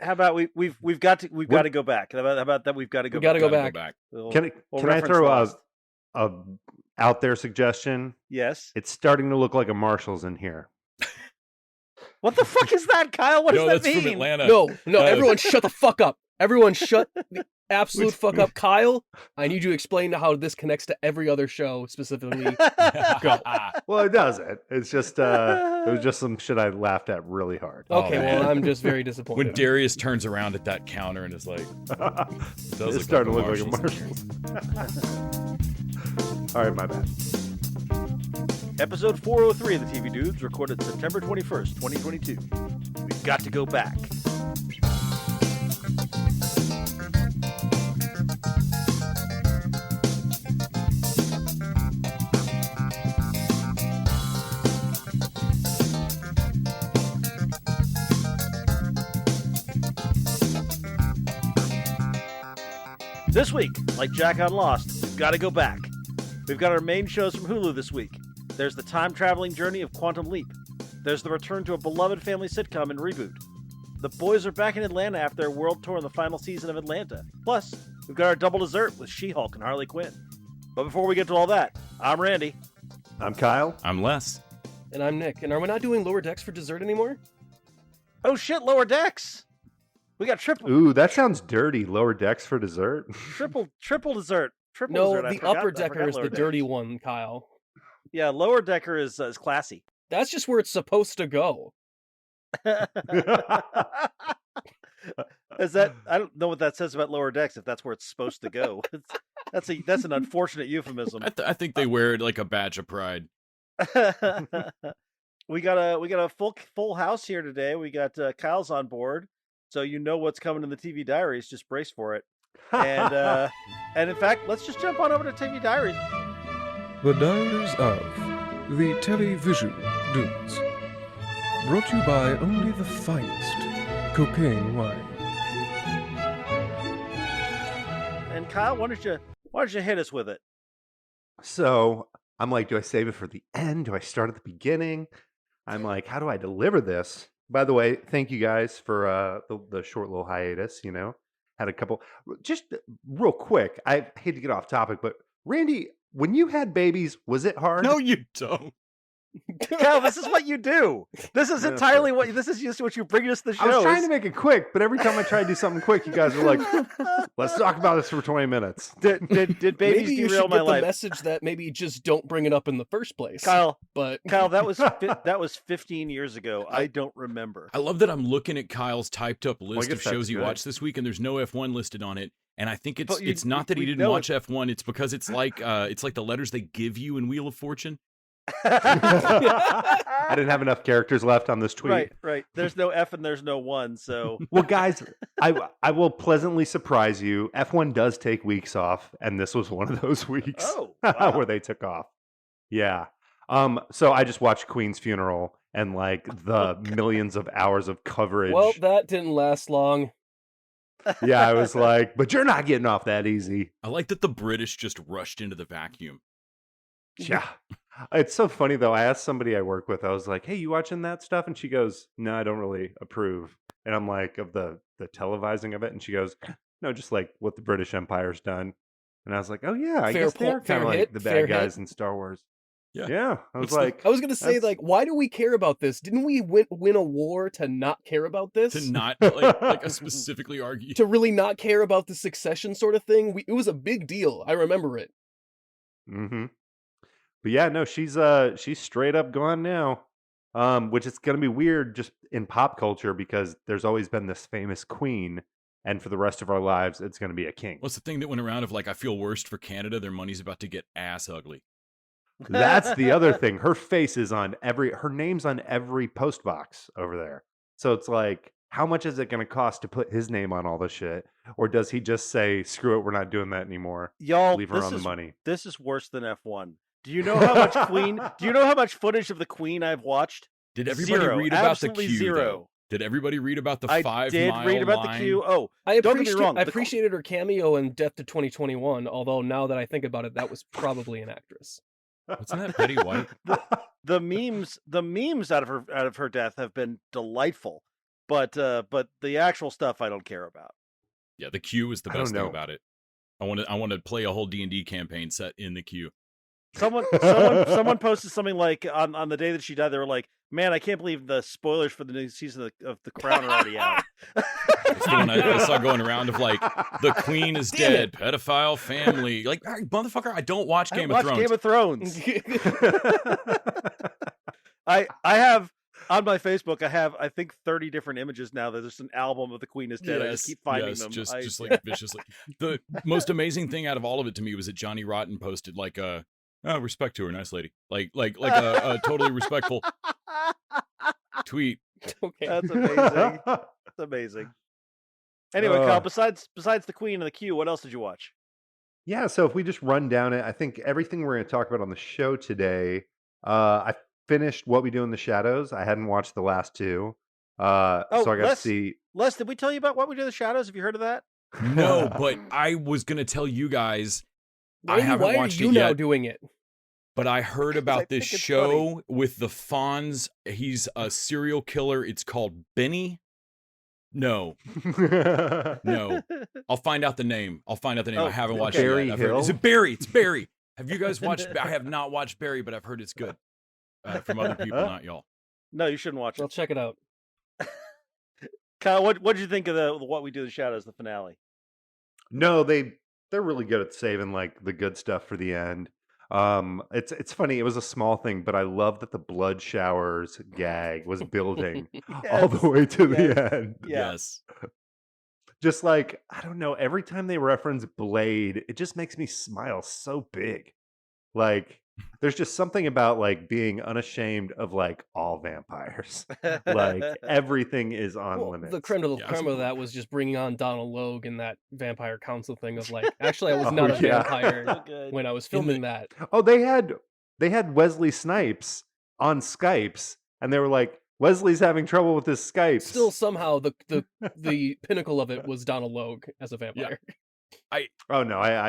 How about we've got to go back. How about that? We've got to go. We got to go back. Can I throw a out there suggestion? Yes. It's starting to look like a Marshall's in here. What the fuck is that, Kyle? What does that mean? From Atlanta. No, everyone shut the fuck up. Everyone shut the absolute fuck up. Kyle, I need you to explain how this connects to every other show, specifically. Go. Well, it doesn't. It's just, it was just some shit I laughed at really hard. Okay, well, I'm just very disappointed. When Darius turns around at that counter and is like, it's starting to look like a Marshall's. All right, my bad. Episode 403 of the TV Dudes, recorded September 21st, 2022. We've got to go back. This week, like Jack on Lost, we've got to go back. We've got our main shows from Hulu this week. There's the time-traveling journey of Quantum Leap. There's the return to a beloved family sitcom in Reboot. The boys are back in Atlanta after their world tour in the final season of Atlanta. Plus, we've got our double dessert with She-Hulk and Harley Quinn. But before we get to all that, I'm Randy. I'm Kyle. I'm Les. And I'm Nick. And are we not doing Lower Decks for dessert anymore? Oh shit, Lower Decks! We got triple. Ooh, that sounds dirty. Lower Decks for dessert. Triple dessert. No, the upper decker is the dirty one, Kyle. Yeah, lower decker is classy. That's just where it's supposed to go. Is that? I don't know what that says about lower decks. If that's where it's supposed to go, that's an unfortunate euphemism. I think they wear it like a badge of pride. we got a full house here today. We got Kyle's on board, so you know what's coming in the TV Diaries. Just brace for it. And in fact, let's just jump on over to TV Diaries. The Diaries of the Television Dudes. Brought to you by only the finest cocaine wine. And Kyle, why don't you hit us with it? So I'm like, do I save it for the end? Do I start at the beginning? I'm like, how do I deliver this? By the way, thank you guys for the short little hiatus, you know. Had a couple, just real quick. I hate to get off topic, but Randy, when you had babies, was it hard? No, you don't. Kyle, this is what you do. This is entirely this is just what you bring us to the show. I was trying to make it quick, but every time I try to do something quick, you guys are like, let's talk about this for 20 minutes. Did babies maybe you derail should my get life? The message that maybe just don't bring it up in the first place. Kyle, that was 15 years ago. I don't remember. I love that I'm looking at Kyle's typed up list of shows he watched this week, and there's no F1 listed on it. And I think it's not that he didn't watch F1. It's because it's like the letters they give you in Wheel of Fortune. I didn't have enough characters left on this tweet. Right. There's no F and there's no 1, so. Well, guys, I will pleasantly surprise you. F1 does take weeks off, and this was one of those weeks where they took off. Yeah. So I just watched Queen's funeral and like the millions of hours of coverage. Well, that didn't last long. Yeah, I was like, but you're not getting off that easy. I like that the British just rushed into the vacuum. Yeah. It's so funny, though. I asked somebody I work with, I was like, hey, you watching that stuff? And she goes, no, I don't really approve. And I'm like, of the televising of it? And she goes, no, just like what the British Empire's done. And I was like, oh, yeah, I guess they're kind of like the bad guys in Star Wars. Yeah. I was like, I was going to say, like, why do we care about this? Didn't we win a war to not care about this? To not, like specifically argue. To really not care about the succession sort of thing? It was a big deal. I remember it. Mm-hmm. But yeah, no, she's straight up gone now, which is going to be weird just in pop culture because there's always been this famous queen, and for the rest of our lives, it's going to be a king. What's the thing that went around of like, I feel worst for Canada, their money's about to get ass ugly. That's the other thing. Her face is on her name's on every post box over there. So it's like, how much is it going to cost to put his name on all this shit? Or does he just say, screw it, we're not doing that anymore. Y'all, leave her on the money. This is worse than F1. Do you know how much Do you know how much footage of the Queen I've watched? Did everybody read about the queue? Zero. Did everybody read about the 5 mile line? I did read about the queue. Oh, don't get me wrong. I appreciated her cameo in Death to 2021, although now that I think about it, that was probably an actress. Wasn't that Betty White? The memes out of her death have been delightful. but the actual stuff I don't care about. Yeah, the queue is the best thing about it. I want to play a whole D&D campaign set in the queue. Someone posted something like on the day that she died. They were like, "Man, I can't believe the spoilers for the new season of The Crown are already out." It's the one I saw going around of like, the queen is dead, pedophile family. Like, motherfucker, I don't watch Game of Thrones. Game of Thrones. I have on my Facebook. I have I think 30 different images now. There's an album of the Queen is dead. I just keep finding them. Just like viciously. The most amazing thing out of all of it to me was that Johnny Rotten posted like a respect to her, nice lady. Like a totally respectful tweet. Okay. That's amazing. That's amazing. Anyway, Kyle, besides the Queen and the Q, what else did you watch? Yeah, so if we just run down it, I think everything we're going to talk about on the show today, I finished What We Do in the Shadows. I hadn't watched the last two. So I got to see. Les, did we tell you about What We Do in the Shadows? Have you heard of that? No, but I was going to tell you guys. Why are you now doing it? But I heard about this show with the Fonz. He's a serial killer. It's called Benny. No. I'll find out the name. I haven't watched it yet. Is it Barry? It's Barry. Have you guys watched? I have not watched Barry, but I've heard it's good from other people, not y'all. No, you shouldn't watch it. I'll check it out. Kyle, what did you think of the What We Do in the Shadows, the finale? No, they're really good at saving like the good stuff for the end. It's funny. It was a small thing, but I love that the blood showers gag was building all the way to the end. Yes. Just like, I don't know, every time they reference Blade, it just makes me smile so big. Like, there's just something about like being unashamed of like all vampires. Like everything is on limits. The creme de la creme of that was just bringing on Donald Logue and that vampire council thing of like, actually, I was not a vampire when I was filming that. Oh, they had Wesley Snipes on Skypes, and they were like, Wesley's having trouble with his Skypes. Still, somehow the pinnacle of it was Donald Logue as a vampire. Yeah. I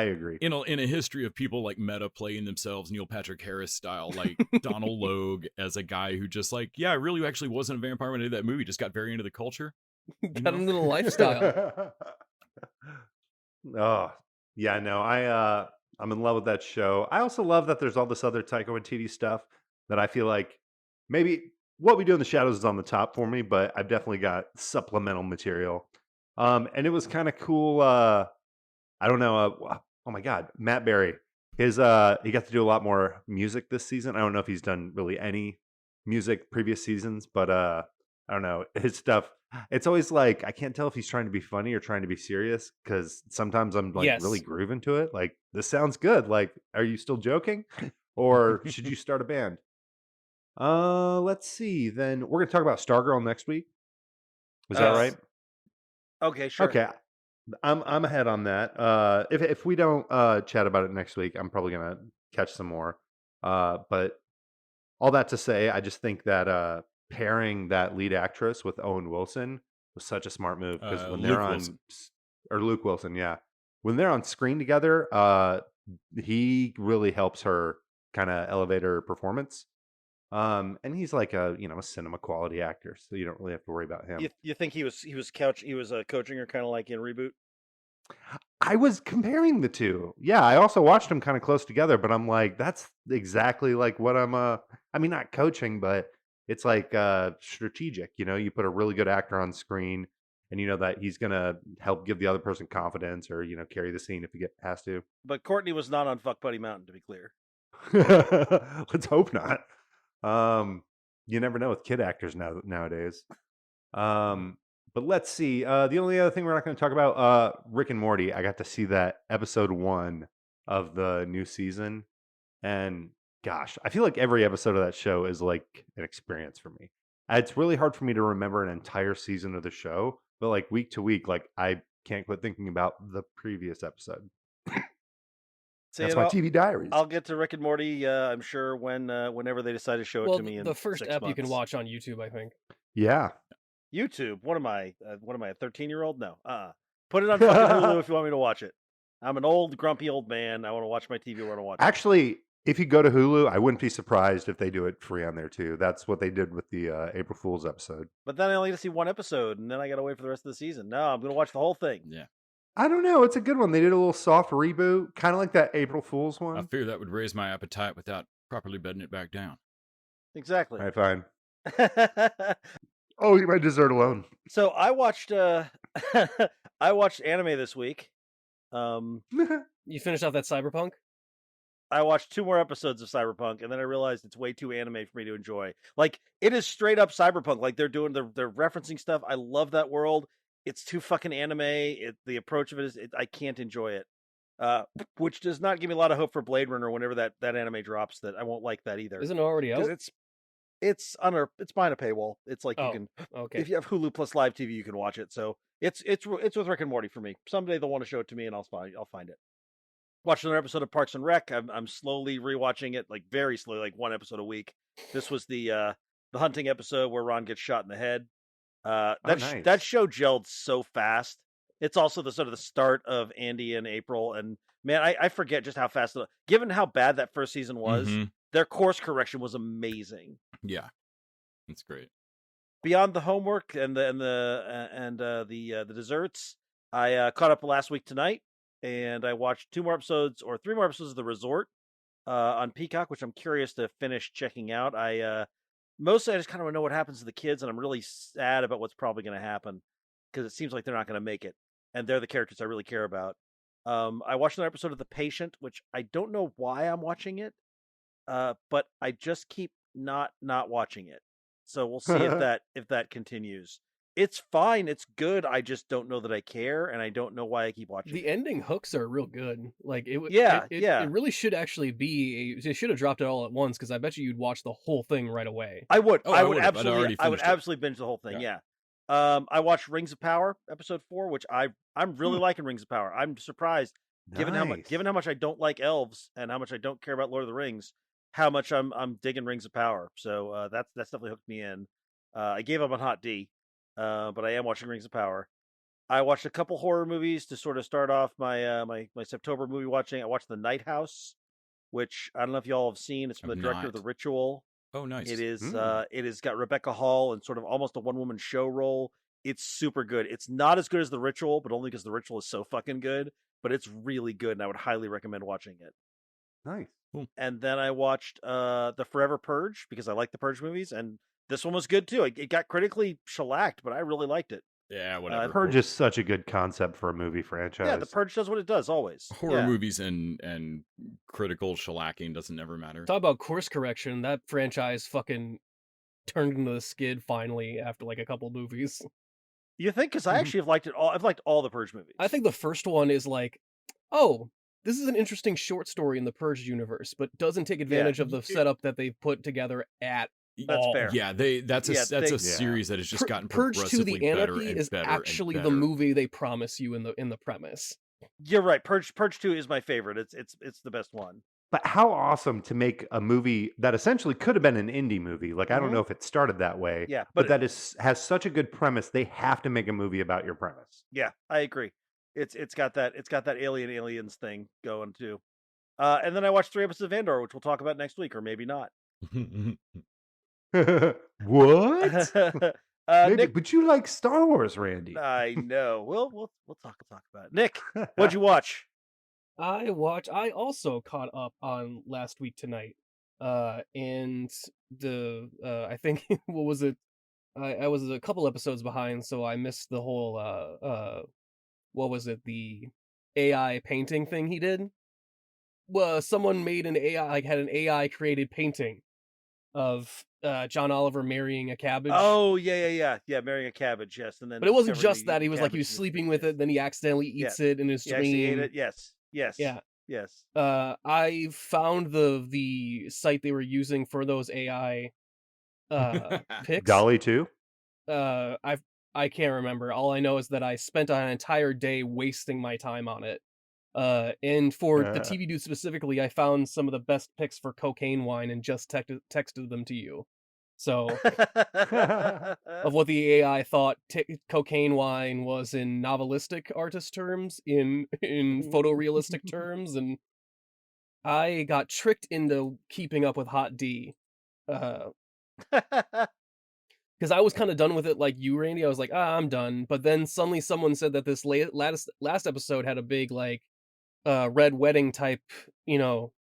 agree. In a history of people like meta playing themselves Neil Patrick Harris style, like Donald Logue as a guy who just like, I really actually wasn't a vampire when I did that movie, just got very into the culture. Got into the lifestyle. Oh, yeah, no, I'm in love with that show. I also love that there's all this other Taika Waititi stuff that I feel like maybe What We Do in the Shadows is on the top for me, but I've definitely got supplemental material. And it was kind of cool. I don't know. Oh my God, Matt Berry. He got to do a lot more music this season. I don't know if he's done really any music previous seasons, but I don't know. His stuff, it's always like, I can't tell if he's trying to be funny or trying to be serious, because sometimes I'm like really grooving to it. Like, this sounds good. Like, are you still joking? Or should you start a band? Let's see. Then we're going to talk about Stargirl next week. Is that right? Okay, sure. Okay. I'm ahead on that. If we don't chat about it next week, I'm probably gonna catch some more. But all that to say, I just think that pairing that lead actress with Owen Wilson was such a smart move, because when they're on Luke Wilson, when they're on screen together, he really helps her kind of elevate her performance. And he's like a cinema quality actor, so you don't really have to worry about him. You think he was coaching her kind of like in Reboot? I was comparing the two. Yeah, I also watched them kind of close together, but I'm like, that's exactly like what I'm I mean, not coaching, but it's like strategic. You put a really good actor on screen, and you know that he's gonna help give the other person confidence, or carry the scene if he has to. But Courtney was not on Fuck Buddy Mountain, to be clear. Let's hope not. You never know with kid actors nowadays. But let's see. The only other thing we're not going to talk about, Rick and Morty. I got to see that episode 1 of the new season, and gosh, I feel like every episode of that show is like an experience for me. It's really hard for me to remember an entire season of the show, but like week to week, like I can't quit thinking about the previous episode. That's my TV diaries. I'll get to Rick and Morty, I'm sure, whenever they decide to show it to me. The first ep you can watch on YouTube, I think. Yeah. YouTube. What am I? A 13-year-old? No. Put it on fucking Hulu if you want me to watch it. I'm an old, grumpy old man. I want to watch my TV. I want to watch Actually, If you go to Hulu, I wouldn't be surprised if they do it free on there too. That's what they did with the April Fool's episode. But then I only get to see one episode, and then I got to wait for the rest of the season. No, I'm going to watch the whole thing. Yeah. I don't know. It's a good one. They did a little soft reboot, kind of like that April Fool's one. I fear that would raise my appetite without properly bedding it back down. Exactly. All right, fine. Oh, eat my dessert alone. So I watched I watched anime this week. You finished off that Cyberpunk? I watched 2 more episodes of Cyberpunk, and then I realized it's way too anime for me to enjoy. Like, it is straight up Cyberpunk. Like, they're referencing stuff. I love that world. It's too fucking anime. The approach of it is, I can't enjoy it. Which does not give me a lot of hope for Blade Runner whenever that anime drops. That I won't like that either. Isn't it already out? It's behind a paywall. It's like you can, if you have Hulu plus live TV, you can watch it. So it's with Rick and Morty for me. Someday they'll want to show it to me, and I'll find it. Watched another episode of Parks and Rec. I'm slowly rewatching it, like very slowly, like 1 episode a week. This was the hunting episode where Ron gets shot in the head. Nice. That show gelled so fast. It's also the sort of the start of Andy and April, and man, I forget just how fast. Given how bad that first season was, their course correction was amazing. Yeah, it's great. Beyond the homework and the desserts, I caught up last week tonight. And I watched 2 more episodes or 3 more episodes of The Resort on Peacock, which I'm curious to finish checking out. Mostly I just kind of want to know what happens to the kids, and I'm really sad about what's probably going to happen because it seems like they're not going to make it, and they're the characters I really care about. I watched another episode of The Patient, which I don't know why I'm watching it, but I just keep not watching it. So we'll see if that continues. It's fine. It's good. I just don't know that I care, and I don't know why I keep watching. The ending hooks are real good. Like it really should actually be. They should have dropped it all at once because I bet you'd watch the whole thing right away. I would. Oh, I would absolutely. I would absolutely binge the whole thing. Yeah. I watched Rings of Power episode 4, which I'm really liking Rings of Power. I'm surprised given how much I don't like elves and how much I don't care about Lord of the Rings. How much I'm digging Rings of Power. So that's definitely hooked me in. I gave up on Hot D. But I am watching Rings of Power. I watched a couple horror movies to sort of start off my my September movie watching. I watched The Night House, which I don't know if y'all have seen. It's from the director of The Ritual. Oh, nice. It is. It has got Rebecca Hall in sort of almost a one-woman show role. It's super good. It's not as good as The Ritual, but only because The Ritual is so fucking good. But it's really good, and I would highly recommend watching it. Nice. Cool. And then I watched the Forever Purge because I like the Purge movies, and this one was good too. It got critically shellacked, but I really liked it. Yeah, whatever. Purge is such a good concept for a movie franchise. Yeah, the Purge does what it does always. Horror movies and critical shellacking doesn't ever matter. Talk about course correction. That franchise fucking turned into the skid finally after like a couple movies. You think? Because I actually have liked it all. I've liked all the Purge movies. I think the first one is like, oh, this is an interesting short story in the Purge universe, but doesn't take advantage of the setup that they've put together at That's all. fair. Yeah, that's a series that has just gotten Purge progressively 2: The better Anarchy and is better actually and the better. movie they promise you in the premise. You're right. Purge 2 is my favorite. It's the best one. But how awesome to make a movie that essentially could have been an indie movie. Like, I don't know if it started that way. Yeah, but that has such a good premise. They have to make a movie about your premise. Yeah, I agree. It's got that aliens thing going too. And then I watched 3 episodes of Andor, which we'll talk about next week, or maybe not. What? Maybe, Nick, but you like Star Wars, Randy. I know. We'll talk about it. Nick, what'd you watch? I also caught up on last week tonight. And I think what was it? I was a couple episodes behind, so I missed the whole what was it? The AI painting thing he did. Well, someone made an AI, had an AI created painting of John Oliver marrying a cabbage. Oh yeah, marrying a cabbage. Yes, and then but it wasn't just that. He was sleeping with it, then he accidentally eats it in his dream. He ate it. Yes. Yes. I found the site they were using for those AI pics. Dolly 2? I can't remember. All I know is that I spent an entire day wasting my time on it. And for the TV dude specifically, I found some of the best pics for Cocaine Wine and just texted them to you. So, of what the AI thought Cocaine Wine was in novelistic artist terms, in photorealistic terms, and I got tricked into keeping up with Hot D. Because I was kind of done with it like you, Randy. I was like, I'm done. But then suddenly someone said that this last episode had a big, like, red wedding type,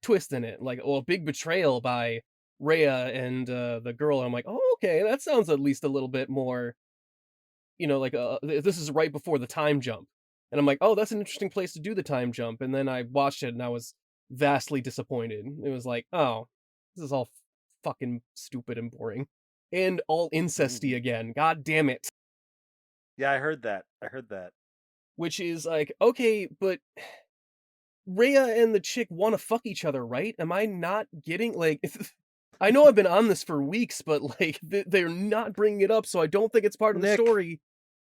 twist in it. Like, a big betrayal by Rhea and the girl. And I'm like, oh, okay, that sounds at least a little bit more, like, this is right before the time jump. And I'm like, oh, that's an interesting place to do the time jump. And then I watched it and I was vastly disappointed. It was like, oh, this is all fucking stupid and boring. And all incesty again. God damn it. Yeah, I heard that. Which is like, okay, but Rhea and the chick want to fuck each other, right? Am I not getting, like... I know I've been on this for weeks, but, like, they're not bringing it up, so I don't think it's part of the story.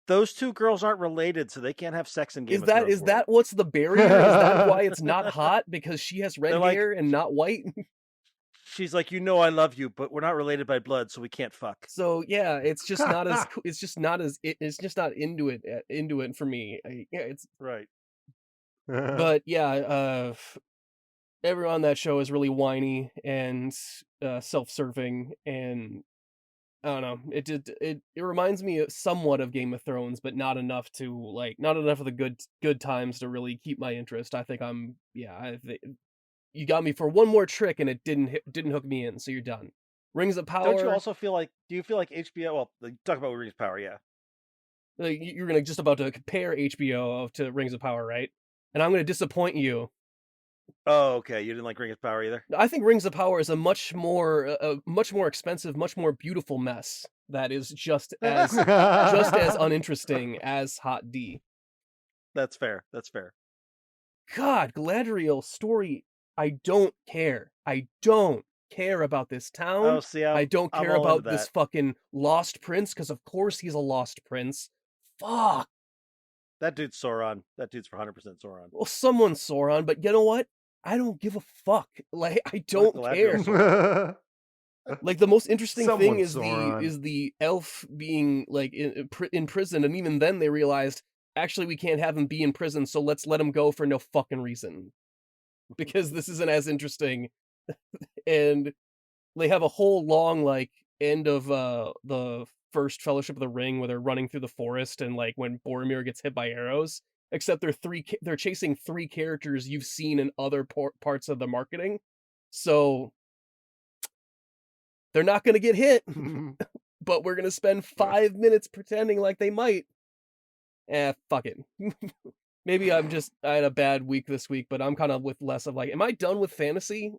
Those two girls aren't related, so they can't have sex in Game of Thrones. Is that what's the barrier? Is that why it's not hot? Because she has red hair and not white? She's like, I love you, but we're not related by blood, so we can't fuck. So yeah, it's just not as it's just not into it for me. It's right. But yeah, everyone on that show is really whiny and self-serving, and I don't know. It reminds me somewhat of Game of Thrones, but not enough of the good times to really keep my interest. I think you got me for one more trick and it didn't hook me in, so you're done. Rings of Power. Don't you also feel like? Do you feel like HBO? Well, talk about Rings of Power, yeah. Like, you're gonna just about to compare HBO to Rings of Power, right? And I'm gonna disappoint you. Oh, okay. You didn't like Rings of Power either? I think Rings of Power is a much more expensive, much more beautiful mess that is just as uninteresting as Hot D. That's fair. God, Galadriel story. I don't care. I don't care about this town. Oh, see, I don't care about this fucking lost prince, because of course he's a lost prince. Fuck. That dude's Sauron. That dude's for 100% Sauron. Well, someone's Sauron, but you know what? I don't give a fuck. Like, I don't care. Like, the most interesting thing is the elf being, like, in prison, and even then they realized, actually, we can't have him be in prison, so let's let him go for no fucking reason. Because this isn't as interesting. And they have a whole long, like, end of the first Fellowship of the Ring where they're running through the forest, and, like, when Boromir gets hit by arrows, except they're chasing 3 characters you've seen in other parts of the marketing. So they're not going to get hit, but we're going to spend 5 minutes pretending like they might. Fuck it. Maybe I had a bad week this week, but I'm kind of with less of like, am I done with fantasy?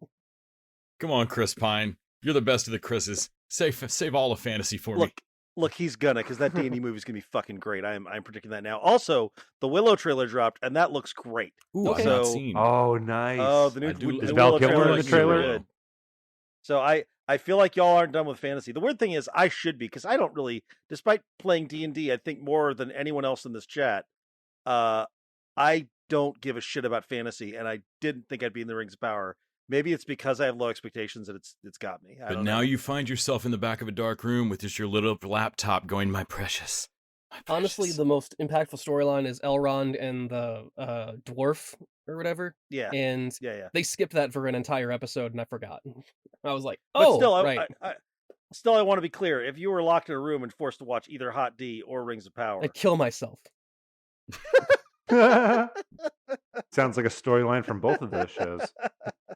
Come on, Chris Pine. You're the best of the Chris's. Save all of fantasy for me. Look, he's gonna, because that D&D movie's gonna be fucking great. I'm predicting that now. Also, the Willow trailer dropped, and that looks great. Ooh, I've not seen. Oh, nice. Oh, the new is Val Kilmer in the trailer? Good. So I feel like y'all aren't done with fantasy. The weird thing is, I should be, because I don't really, despite playing D&D, I think more than anyone else in this chat, I don't give a shit about fantasy, and I didn't think I'd be in the Rings of Power. Maybe it's because I have low expectations that it's got me. But now you find yourself in the back of a dark room with just your little laptop going, my precious. Honestly, the most impactful storyline is Elrond and the dwarf or whatever. Yeah. And they skipped that for an entire episode, and I forgot. I was like, but still, right. I want to be clear. If you were locked in a room and forced to watch either Hot D or Rings of Power, I'd kill myself. Sounds like a storyline from both of those shows.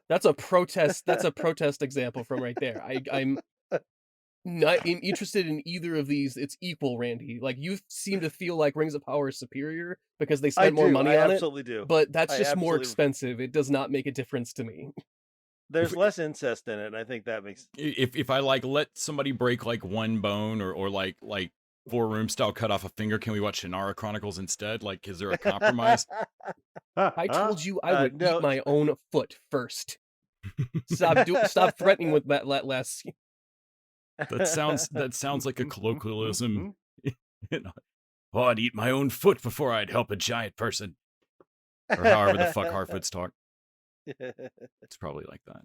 That's a protest example from right there. I'm not interested in either of these. It's equal, Randy. Like, you seem to feel like Rings of Power is superior because they spend more money on it. I absolutely do. But that's just more expensive. It does not make a difference to me. There's less incest in it, and I think that makes... If I, like, let somebody break, like, one bone or like 4 Room style cut off a finger, can we watch Shannara Chronicles instead? Like, is there a compromise? I told you I would eat my own foot first. Stop threatening with that less. That sounds like a colloquialism. Oh, I'd eat my own foot before I'd help a giant person. Or however the fuck Harfoots talk. It's probably like that.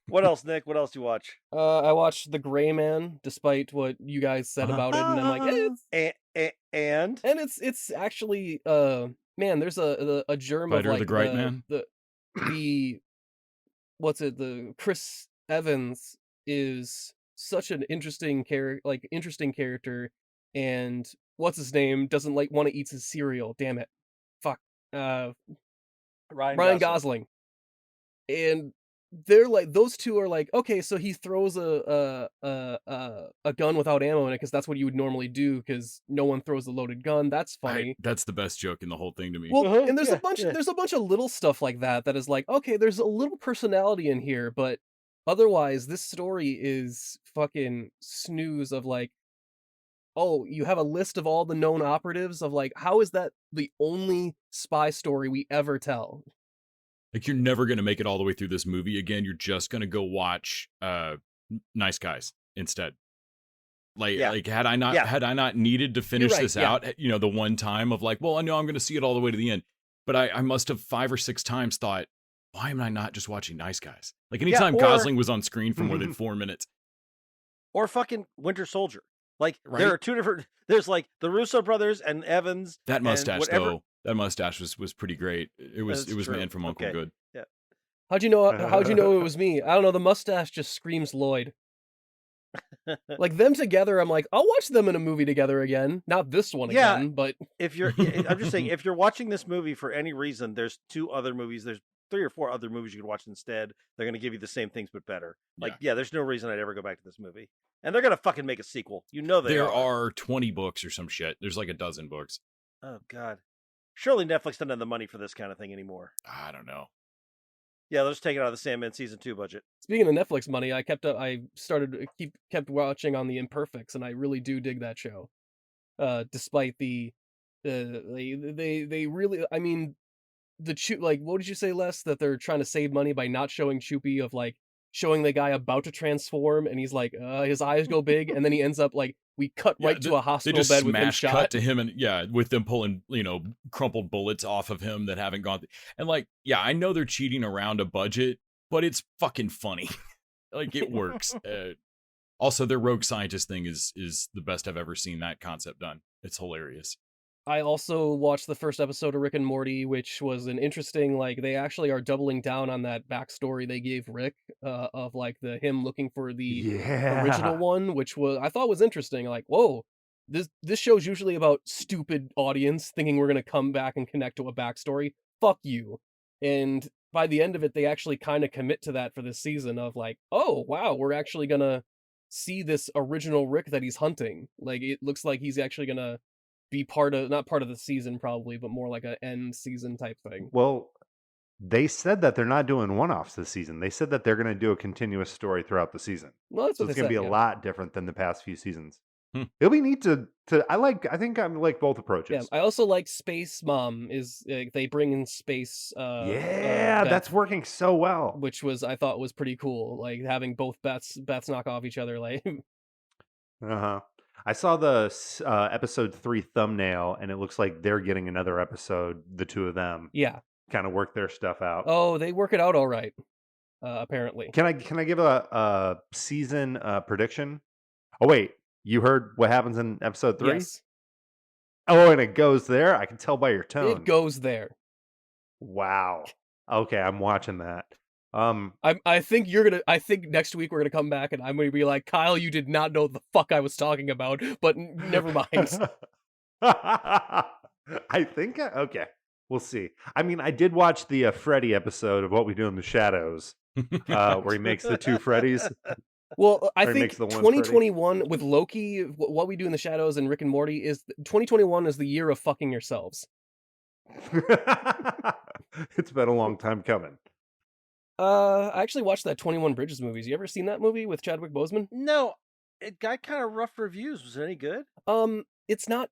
What else, Nick? What else do you watch? I watched The Gray Man, despite what you guys said about it, and I'm like, and it's actually man, there's a germ Fighter of like the Great Man. the the Chris Evans is such an interesting character, and what's his name doesn't want to eat his cereal. Damn it, fuck. Ryan Gosling. And they're like, those two are like, okay, so he throws a gun without ammo in it because that's what you would normally do because no one throws a loaded gun. That's funny. That's the best joke in the whole thing to me. Well, and there's a bunch of little stuff like that is like, okay, there's a little personality in here, but otherwise this story is fucking snooze of like, oh, you have a list of all the known operatives of like, how is that the only spy story we ever tell? Like, you're never going to make it all the way through this movie again. You're just going to go watch Nice Guys instead. Like had I not needed to finish this out, the one time of like, well, I know I'm going to see it all the way to the end, but I must have 5 or 6 times thought, why am I not just watching Nice Guys? Like, anytime Gosling was on screen for more than 4 minutes. Or fucking Winter Soldier. Like, there are two different, there's like the Russo brothers and Evans. That mustache, though. That mustache was pretty great. It was true. Man from Uncle Good. Yeah. How'd you know it was me? I don't know. The mustache just screams Lloyd. Like, them together, I'm like, I'll watch them in a movie together again. Not this one again, but I'm just saying, if you're watching this movie for any reason, there's 2 other movies. There's 3 or 4 other movies you could watch instead. They're going to give you the same things but better. Like, there's no reason I'd ever go back to this movie. And they're going to fucking make a sequel. There are 20 books or some shit. There's like a dozen books. Oh God. Surely Netflix doesn't have the money for this kind of thing anymore. I don't know. Yeah, they'll just take it out of the Sandman season 2 budget. Speaking of Netflix money, I kept watching on The Imperfects, and I really do dig that show. Despite they really, I mean, what did you say, Les? That they're trying to save money by not showing Choopy, of like showing the guy about to transform, and he's like, his eyes go big, and then he ends up like, we cut right to a hospital bed with him shot. Cut to him, and with them pulling crumpled bullets off of him that haven't gone. And like, I know they're cheating around a budget, but it's fucking funny. Like, it works. Also, their rogue scientist thing is the best I've ever seen that concept done. It's hilarious. I also watched the first episode of Rick and Morty, which was an interesting, like, they actually are doubling down on that backstory they gave Rick, of like him looking for the original one, which I thought was interesting. Like, whoa, this show's usually about stupid audience thinking we're gonna come back and connect to a backstory. Fuck you. And by the end of it, they actually kind of commit to that for this season of like, oh wow, we're actually gonna see this original Rick that he's hunting. Like, it looks like he's actually gonna be not part of the season probably, but more like an end season type thing. Well, they said that they're not doing one-offs this season. They said that they're going to do a continuous story throughout the season. Well, that's so what it's going to be a yeah. lot different than the past few seasons. It'll be neat to I think I like both approaches. Yeah, I also like Space Mom they bring in space. That's working so well. Which I thought was pretty cool. Like having both Beths knock off each other. Like, I saw the episode 3 thumbnail, and it looks like they're getting another episode. The 2 of them, kind of work their stuff out. Oh, they work it out all right. Apparently. Can I give a season prediction? Oh wait, you heard what happens in episode 3? Yes. Oh, and it goes there. I can tell by your tone. It goes there. Wow. Okay, I'm watching that. I think next week we're gonna come back and I'm gonna be like, Kyle, you did not know what the fuck I was talking about, but never mind. I think okay, we'll see. I mean, I did watch the Freddy episode of What We Do in the Shadows, where he makes the 2 Freddys. Well, I think 2021 with Loki, What We Do in the Shadows, and Rick and Morty 2021 is the year of fucking yourselves. It's been a long time coming. I actually watched that 21 Bridges movies. You ever seen that movie with Chadwick Boseman? No, it got kind of rough reviews. Was it any good? It's not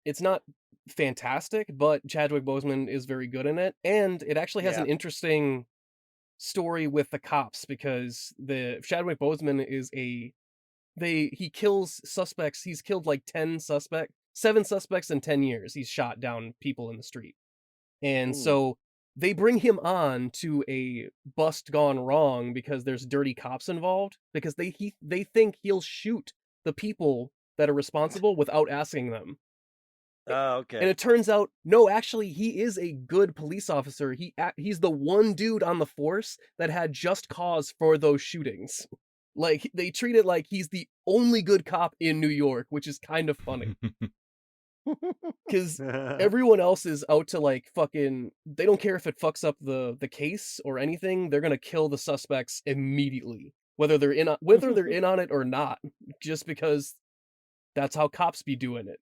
fantastic, but Chadwick Boseman is very good in it, and it actually has an interesting story with the cops because the Chadwick Boseman is he kills suspects. He's killed like 7 suspects in 10 years. He's shot down people in the street, and so they bring him on to a bust gone wrong because there's dirty cops involved because they think he'll shoot the people that are responsible without asking them. Oh, And okay. it turns out, no, actually, he is a good police officer. He's the one dude on the force that had just cause for those shootings. Like, they treat it like he's the only good cop in New York, which is kind of funny. Because everyone else is out to, like, fucking... They don't care if it fucks up the case or anything. They're gonna kill the suspects immediately. Whether they're in on it or not. Just because that's how cops be doing it.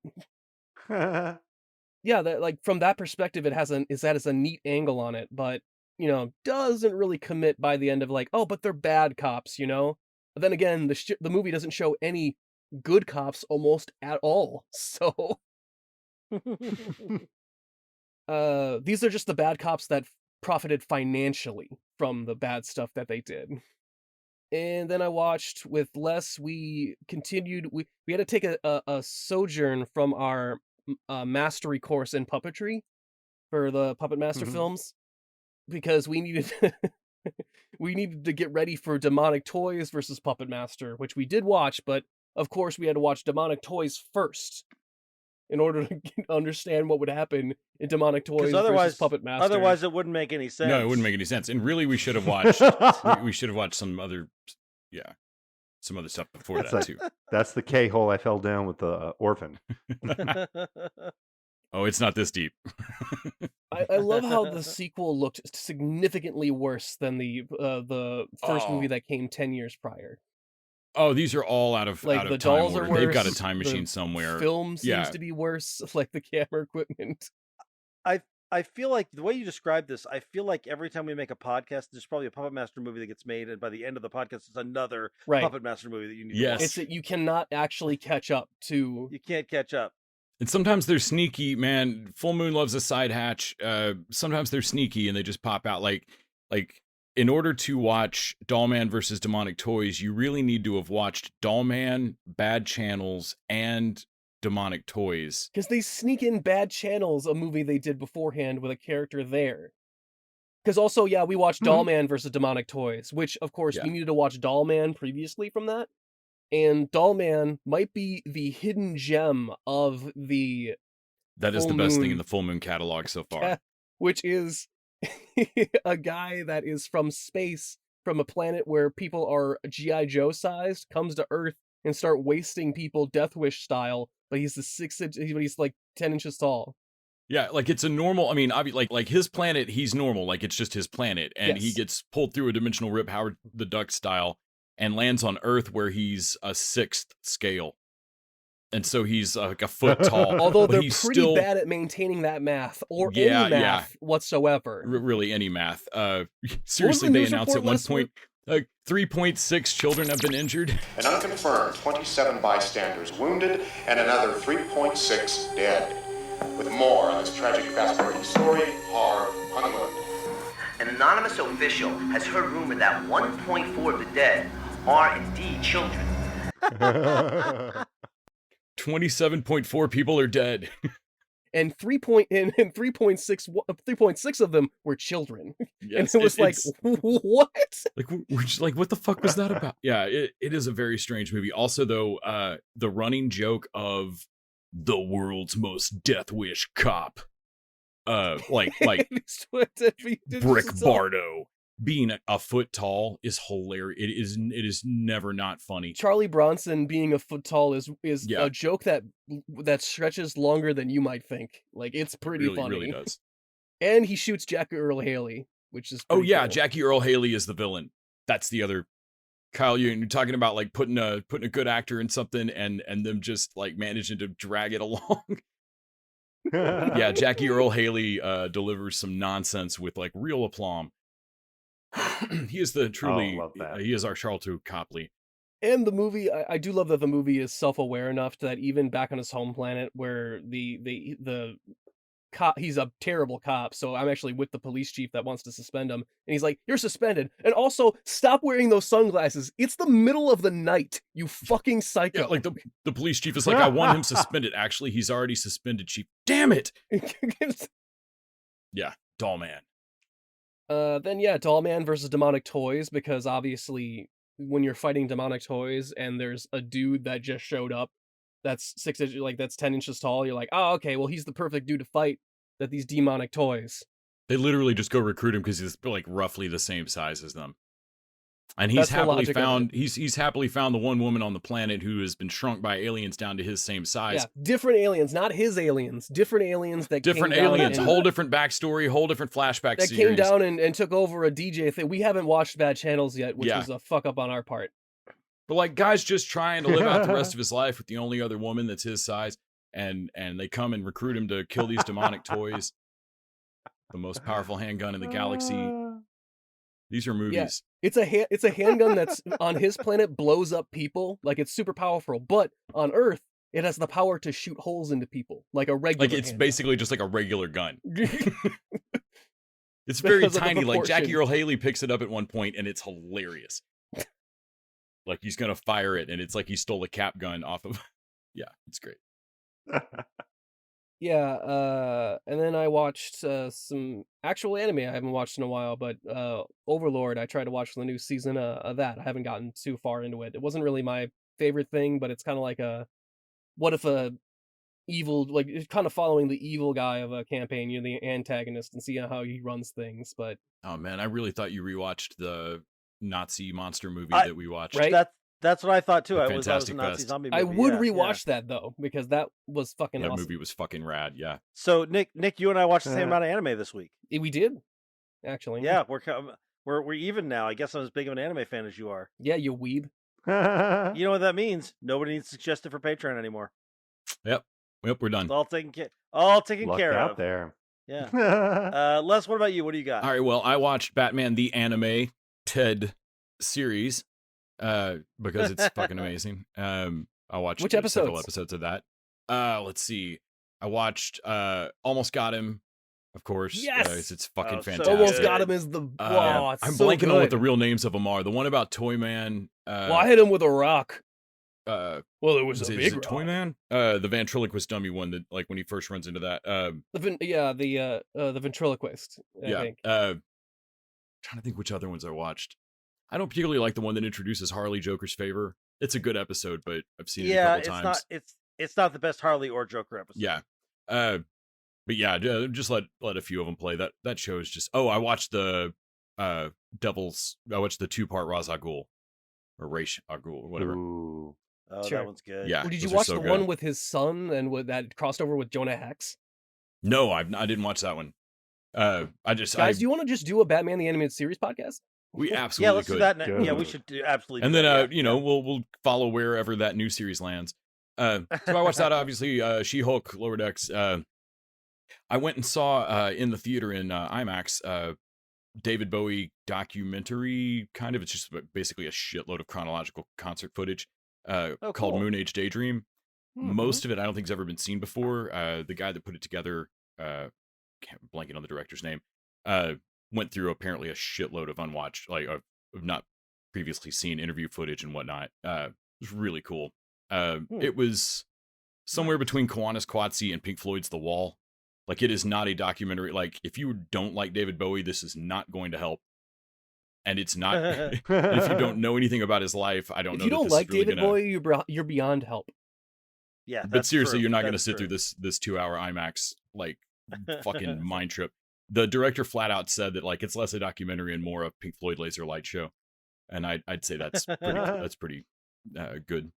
Yeah, that, like, from that perspective, it has a neat angle on it, but, doesn't really commit by the end of, like, oh, but they're bad cops, But then again, the movie doesn't show any good cops almost at all. So, these are just the bad cops that profited financially from the bad stuff that they did. And then I watched with Les. We continued. We had to take a sojourn from our mastery course in puppetry for the Puppet Master films, because we needed to get ready for Demonic Toys versus Puppet Master, which we did watch, but of course we had to watch Demonic Toys first in order to understand what would happen in Demonic Toys versus Puppet Master. Otherwise, it wouldn't make any sense. No, it wouldn't make any sense. And really, we should have watched. we should have watched some other stuff before that too. That's the K-hole I fell down with the orphan. Oh, it's not this deep. I love how the sequel looked significantly worse than the first movie that came 10 years prior. Oh, these are all out of the time dolls order. are worse. They've got a time machine somewhere. Film seems to be worse, like the camera equipment. I feel like the way you describe this, I feel like every time we make a podcast, there's probably a Puppet Master movie that gets made, and by the end of the podcast, it's another Puppet Master movie that you need to watch. It's that you cannot actually catch up to. You can't catch up. And sometimes they're sneaky, man. Full Moon loves a side hatch. Sometimes they're sneaky and they just pop out. Like in order to watch Dollman versus Demonic Toys, you really need to have watched Dollman, Bad Channels, and Demonic Toys. Because they sneak in Bad Channels, a movie they did beforehand with a character there. Because also, we watched Dollman versus Demonic Toys, which, of course, we needed to watch Dollman previously from that. And Dollman might be the hidden gem of the... That is the best thing in the Full Moon catalog so far. Which is a guy that is from space, from a planet where people are G.I. Joe sized, comes to Earth and start wasting people Death Wish style, but he's he's like 10 inches tall. Yeah, like it's a normal, I mean, like his planet, he's normal, like it's just his planet, and he gets pulled through a dimensional rip, Howard the Duck style, and lands on Earth where he's a 6th scale. And so he's like a foot tall. Although they're pretty bad at maintaining that math, or any math whatsoever. Really, any math. Seriously, they announced at one point, 3.6 children have been injured. An unconfirmed 27 bystanders wounded and another 3.6 dead. With more on this tragic, fast-breaking story, horror on the moon. An anonymous official has heard rumor that 1.4 of the dead are indeed children. 27.4 people are dead. And 3.6 of them were children. Yes, and it was what? Like we're just like, what the fuck was that about? Yeah, it is a very strange movie. Also, though, the running joke of the world's most Death Wish cop, like Brick Bardo being a foot tall is hilarious. It is never not funny. Charlie Bronson being a foot tall is a joke that stretches longer than you might think. Like, it's pretty funny. It really does. And he shoots Jackie Earle Haley, which is cool. Jackie Earle Haley is the villain. That's the other. Kyle, you're talking about like putting a good actor in something and them just like managing to drag it along. Yeah, Jackie Earle Haley delivers some nonsense with like real aplomb. He is he is our Charlton Copley. And the movie, I do love that the movie is self-aware enough that even back on his home planet where the cop, he's a terrible cop, so I'm actually with the police chief that wants to suspend him, and he's like, you're suspended, and also stop wearing those sunglasses, it's the middle of the night, you fucking psycho. Yeah, like the police chief is like, I want him suspended. Actually, he's already suspended, chief. Damn it. Yeah, Dollman. Then Dollman versus Demonic Toys, because obviously when you're fighting Demonic Toys and there's a dude that just showed up that's 6 inches, like that's 10 inches tall. You're like, oh, okay, well he's the perfect dude to fight these demonic toys. They literally just go recruit him because he's like roughly the same size as them. And That's the logic of it. he's happily found the one woman on the planet who has been shrunk by aliens down to his same size. Yeah, different aliens, not his aliens. Different aliens that Different came down aliens, and- whole different backstory, whole different flashback that series. came down and took over a DJ thing. We haven't watched Bad Channels yet, which was a fuck up on our part. But like, guy's just trying to live out the rest of his life with the only other woman that's his size, and they come and recruit him to kill these demonic toys. The most powerful handgun in the galaxy. These are movies. It's a handgun that's on his planet blows up people, like it's super powerful, but on Earth it has the power to shoot holes into people like a regular. Like it's handgun. basically just like a regular gun. It's very tiny. Like Jackie Earle Haley picks it up at one point, and it's hilarious. Like he's gonna fire it, and it's like he stole a cap gun off of. Yeah, it's great. Yeah, and then I watched some actual anime I haven't watched in a while, but Overlord, I tried to watch the new season of that. I haven't gotten too far into it. It wasn't really my favorite thing, but it's kind of like what if a evil, like it's kind of following the evil guy of a campaign, you're the antagonist and seeing how he runs things, but Oh man, I really thought you rewatched the Nazi monster movie that we watched. Right? That's what I thought too. The That was a Fantastic Nazi Fest. zombie I movie. would yeah, rewatch that though, because that was fucking That awesome. movie was fucking rad. Yeah. So Nick, you and I watched the same amount of anime this week. We did, actually. Yeah, we're even now. I guess I'm as big of an anime fan as you are. Yeah, you weeb. You know what that means? Nobody needs to suggest it for Patreon anymore. Yep, we're done. It's all taken Lucked care out of. there. Yeah. Les, what about you? What do you got? All right, well, I watched Batman the Anime TED series because it's fucking amazing. I watched Which several episodes? episodes of that. Let's see. I watched Almost Got Him, of course. Yes! It's fucking Oh, so fantastic. Almost good. got him is the it's I'm so blanking good. on what the real names of them are. The one about Toyman. Well, I hit him with a rock. Well, it was is a it big Toyman? The ventriloquist dummy one that, like, when he first runs into that. The ventriloquist. I think. Trying to think which other ones I watched. I don't particularly like the one that introduces Harley, Joker's favor. It's a good episode, but I've seen it a couple times. It's not the best Harley or Joker episode. Yeah. But yeah, just let a few of them play. That show is just. Oh, I watched the I watched the 2-part Ra's al Ghul or Ra's al Ghul or whatever. Ooh. Oh, Sure. that one's good. Yeah. Did you those are watch so the good. one with his son and with that crossed over with Jonah Hex? No, I didn't watch that one. Guys, do you want to just do a Batman the Animated Series podcast? We Yeah, absolutely let's could. do that. Good. Yeah, we should absolutely. And do then that, yeah. we'll follow wherever that new series lands. So I watched that, obviously. She-Hulk, Lower Decks. I went and saw in the theater in IMAX David Bowie documentary, kind of. It's just basically a shitload of chronological concert footage called cool. Moonage Daydream. Most of it I don't think has ever been seen before. The guy that put it together, blanking on the director's name, went through apparently a shitload of unwatched, like of not previously seen interview footage and whatnot. It was really cool. It was somewhere between Kiwanis Quatsi and Pink Floyd's The Wall. Like, it is not a documentary. Like, if you don't like David Bowie, this is not going to help. And it's not. If you don't know anything about his life, I don't know. If you don't this like is really David Bowie, you're beyond help. Yeah, But that's seriously, true. you're not going to That's sit true. through this 2-hour IMAX like fucking mind trip. The director flat out said that, like, it's less a documentary and more a Pink Floyd laser light show, and I'd say that's pretty good.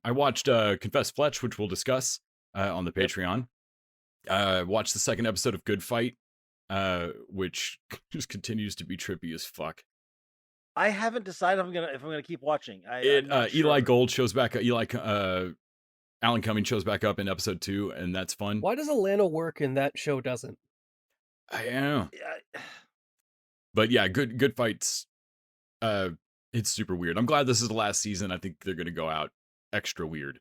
I watched Confess Fletch, which we'll discuss on the Patreon. Watched the second episode of Good Fight, which just continues to be trippy as fuck. I haven't decided if I'm gonna keep watching. Eli I'm not sure. Gold shows back. Alan Cumming shows back up in episode 2, and that's fun. Why does Alana work and that show doesn't? I don't know. Yeah, But yeah, good fights. It's super weird. I'm glad this is the last season. I think they're gonna go out extra weird.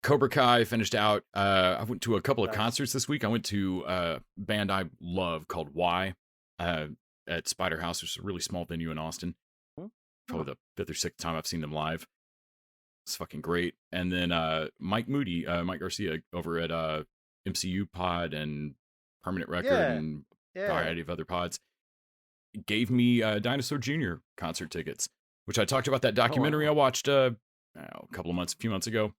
Cobra Kai finished out. I went to a couple of Nice. concerts this week. I went to a band I love called Y at Spider House, which is a really small venue in Austin. Probably the 5th or 6th time I've seen them live. It's fucking great. And then Mike Garcia over at MCU Pod and Permanent Record and a variety of other pods gave me Dinosaur Jr. concert tickets, which I talked about that documentary I watched a few months ago.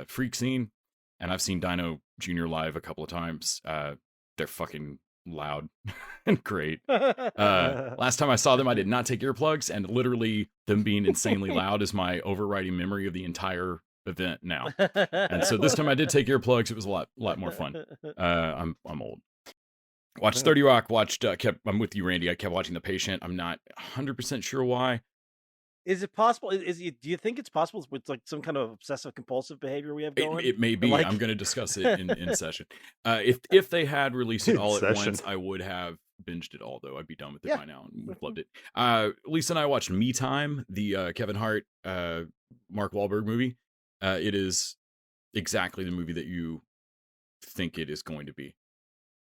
Freak Scene, and I've seen Dino Jr. live a couple of times. They're fucking loud and great. Last time I saw them, I did not take earplugs, and literally them being insanely loud is my overriding memory of the entire event now. And so this time I did take earplugs. It was a lot more fun. I'm old. Watched 30 Rock. I'm with you, Randy. I kept watching The Patient. I'm not 100% sure why. Is it possible? Do you think it's possible with like some kind of obsessive compulsive behavior we have going? It may be. Like... I'm going to discuss it in session. If they had released it all at once, I would have binged it all, though. I'd be done with it by now and would have loved it. Lisa and I watched Me Time, the Kevin Hart, Mark Wahlberg movie. It is exactly the movie that you think it is going to be.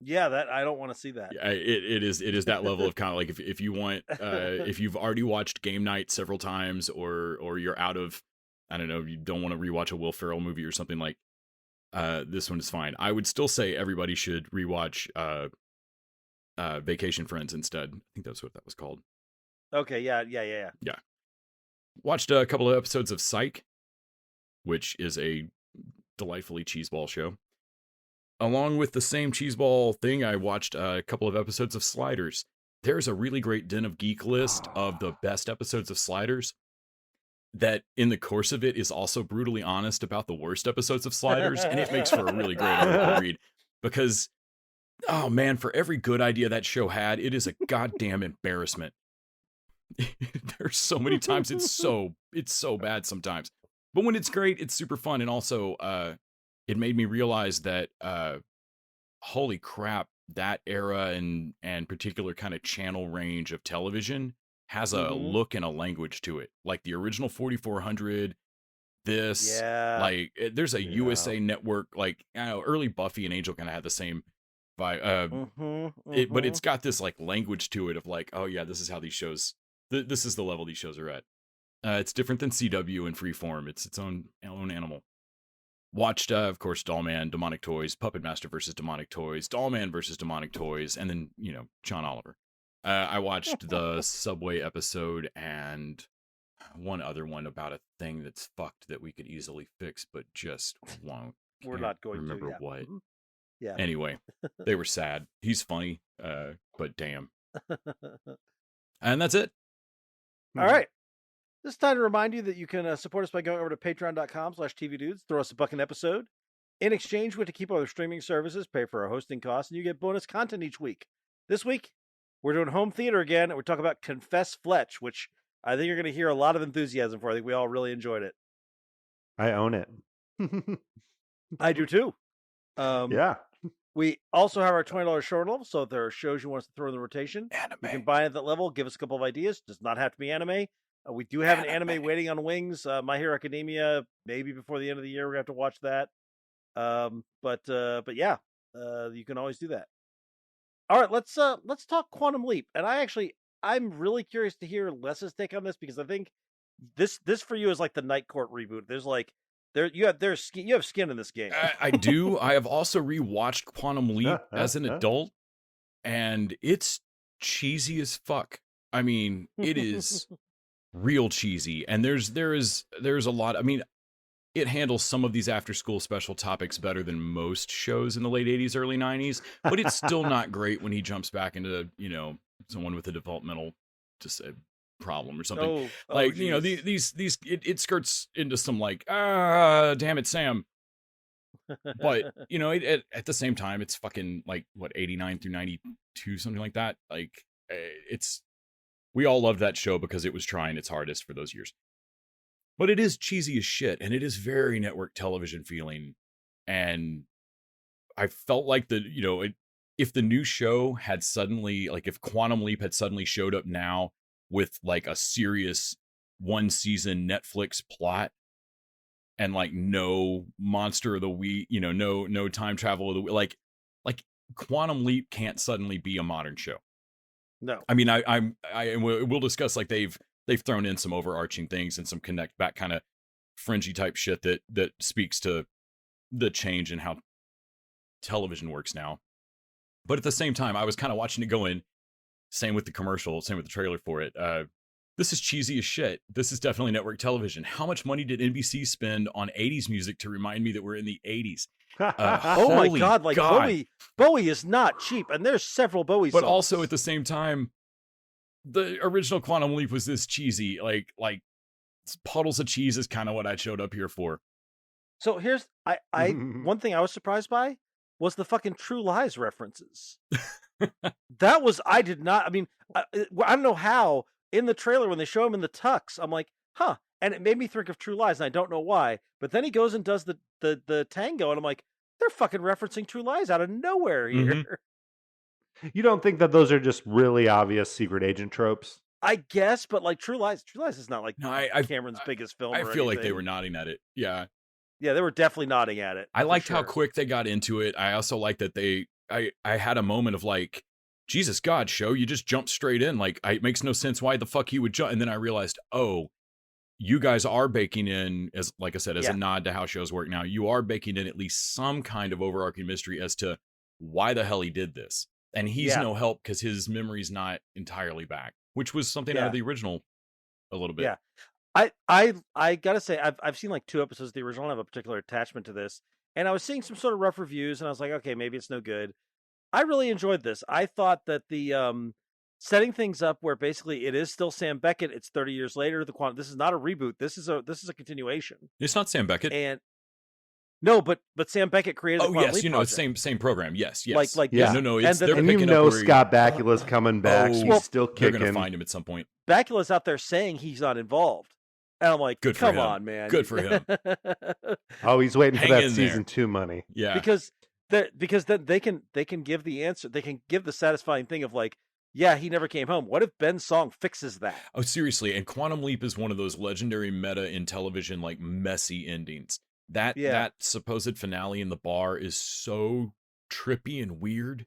Yeah, that I don't want to see that. Yeah, it is that level of kind of like if you want if you've already watched Game Night several times or you're out of, I don't know, you don't want to rewatch a Will Ferrell movie or something, like this one is fine. I would still say everybody should rewatch Vacation Friends instead. I think that's what that was called. Okay, yeah. Watched a couple of episodes of Psych, which is a delightfully cheeseball show. Along with the same cheeseball thing, I watched a couple of episodes of Sliders. There's a really great Den of Geek list of the best episodes of Sliders that in the course of it is also brutally honest about the worst episodes of Sliders, and it makes for a really great article to read. Because, oh man, for every good idea that show had, it is a goddamn embarrassment. There's so many times it's so bad sometimes. But when it's great, it's super fun. And also, it made me realize that, holy crap, that era and particular kind of channel range of television has a look and a language to it. Like the original 4400, there's a USA Network, like, I don't know, early Buffy and Angel kind of had the same vibe. But it's got this like language to it of like, oh yeah, this is how these shows, this is the level these shows are at. It's different than CW and Freeform. It's its own animal. Watched, of course, Dollman, Demonic Toys, Puppet Master versus Demonic Toys, Dollman versus Demonic Toys, and then, John Oliver. I watched the Subway episode and one other one about a thing that's fucked that we could easily fix, but just won't. We're not going to remember what. Yeah. Anyway, they were sad. He's funny, but damn. And that's it. All right. This is time to remind you that you can support us by going over to patreon.com/tvdudes, throw us a buck an episode. In exchange, we have to keep other streaming services, pay for our hosting costs, and you get bonus content each week. This week, we're doing home theater again, and we're talking about Confess Fletch, which I think you're going to hear a lot of enthusiasm for. I think we all really enjoyed it. I own it. I do too. Yeah. We also have our $20 show level, so if there are shows you want us to throw in the rotation, you can buy at that level, give us a couple of ideas. Does not have to be anime. We do have an anime waiting on wings. My Hero Academia, maybe before the end of the year, we're going to have to watch that. But yeah, you can always do that. All right, let's talk Quantum Leap. And I'm really curious to hear Les's take on this, because I think this for you is like the Night Court reboot. There's like you have skin in this game. I do. I have also rewatched Quantum Leap as an adult, and it's cheesy as fuck. I mean, it is real cheesy, and there's a lot. I mean, it handles some of these after school special topics better than most shows in the late 80s, early 90s, but it's still not great when he jumps back into, someone with a developmental problem or something. It skirts into some like, damn it, Sam. But, at the same time, it's fucking like, what, 89 through 92, something like that. Like, we all loved that show because it was trying its hardest for those years. But it is cheesy as shit, and it is very network television feeling. And I felt like if the new show had suddenly, like if Quantum Leap had suddenly showed up now with like a serious one season Netflix plot and like no monster of the week, no time travel of the week, like Quantum Leap can't suddenly be a modern show. No. I mean, we'll discuss, like they've thrown in some overarching things and some connect back kind of fringy type shit that speaks to the change in how television works now. But at the same time, I was kind of watching it going, same with the commercial, same with the trailer for it. This is cheesy as shit. This is definitely network television. How much money did NBC spend on 80s music to remind me that we're in the 80s? Oh my Holy God! Like God. Bowie is not cheap, and there's several Bowie songs. But also at the same time, the original Quantum Leap was this cheesy, like puddles of cheese is kind of what I showed up here for. So here's one thing I was surprised by was the fucking True Lies references. That was I did not. I mean, I don't know how in the trailer when they show him in the tux, I'm like, huh, and it made me think of True Lies, and I don't know why. But then he goes and does the tango, and I'm like, they're fucking referencing True Lies out of nowhere here. You don't think that those are just really obvious secret agent tropes? I guess, but like True Lies is not like No, Cameron's biggest film. I or feel like they anything. were nodding at it. Yeah. Yeah, they were definitely nodding at it. I for liked how sure. quick they got into it. I also liked that I had a moment of like, Jesus God, show, you just jumped straight in. Like, it makes no sense why the fuck he would jump. And then I realized, oh, you guys are baking in, as like I said, as a nod to how shows work now, you are baking in at least some kind of overarching mystery as to why the hell he did this. And he's no help because his memory's not entirely back, which was something out of the original a little bit. Yeah. I gotta say, I've seen like 2 episodes of the original. I have a particular attachment to this, and I was seeing some sort of rough reviews, and I was like, okay, maybe it's no good. I really enjoyed this. I thought that the setting things up where basically it is still Sam Beckett. It's 30 years later. This is not a reboot. This is a continuation. It's not Sam Beckett. And no, but Sam Beckett created. Oh yes, it's same program. Yes. Like no. It's and picking up where Scott Bakula's coming back. He's still they're kicking. gonna find him at some point. Bakula's out there saying he's not involved. And I'm like, good for come him. on, man. Good for him. Oh, he's waiting for Hang that in season there. 2 money. Yeah. Because then they can give the answer. They can give the satisfying thing of like, yeah, he never came home. What if Ben's song fixes that? Oh, seriously. And Quantum Leap is one of those legendary meta in television, like messy endings. That supposed finale in the bar is so trippy and weird.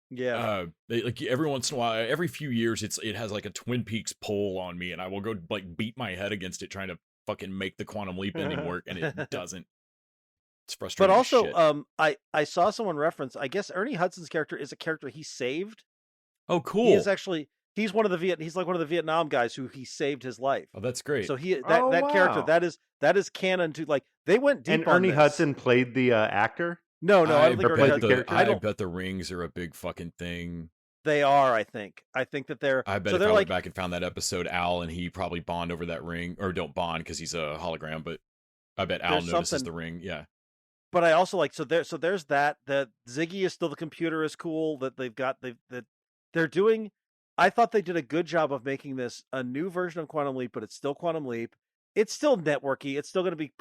Yeah. Like every once in a while, every few years, it has like a Twin Peaks pull on me, and I will go like beat my head against it trying to fucking make the Quantum Leap ending work, and it doesn't. It's frustrating. But also, shit. I saw someone reference. I guess Ernie Hudson's character is a character he saved. Oh, cool. He is actually he's one of the he's like one of the Vietnam guys who he saved his life. Oh, that's great. So that character that is canon to like they went deep. And on Ernie this. Hudson played the actor. No, I don't think Ernie Hudson. I bet the rings are a big fucking thing. They are, I think that they're. I bet so if I like, went back and found that episode, Al and he probably bond over that ring, or don't bond because he's a hologram. But I bet Al notices the ring. Yeah. But I also like there's that Ziggy is still the computer is cool that they're doing. I thought they did a good job of making this a new version of Quantum Leap, but it's still Quantum Leap. It's still networky. It's still going to be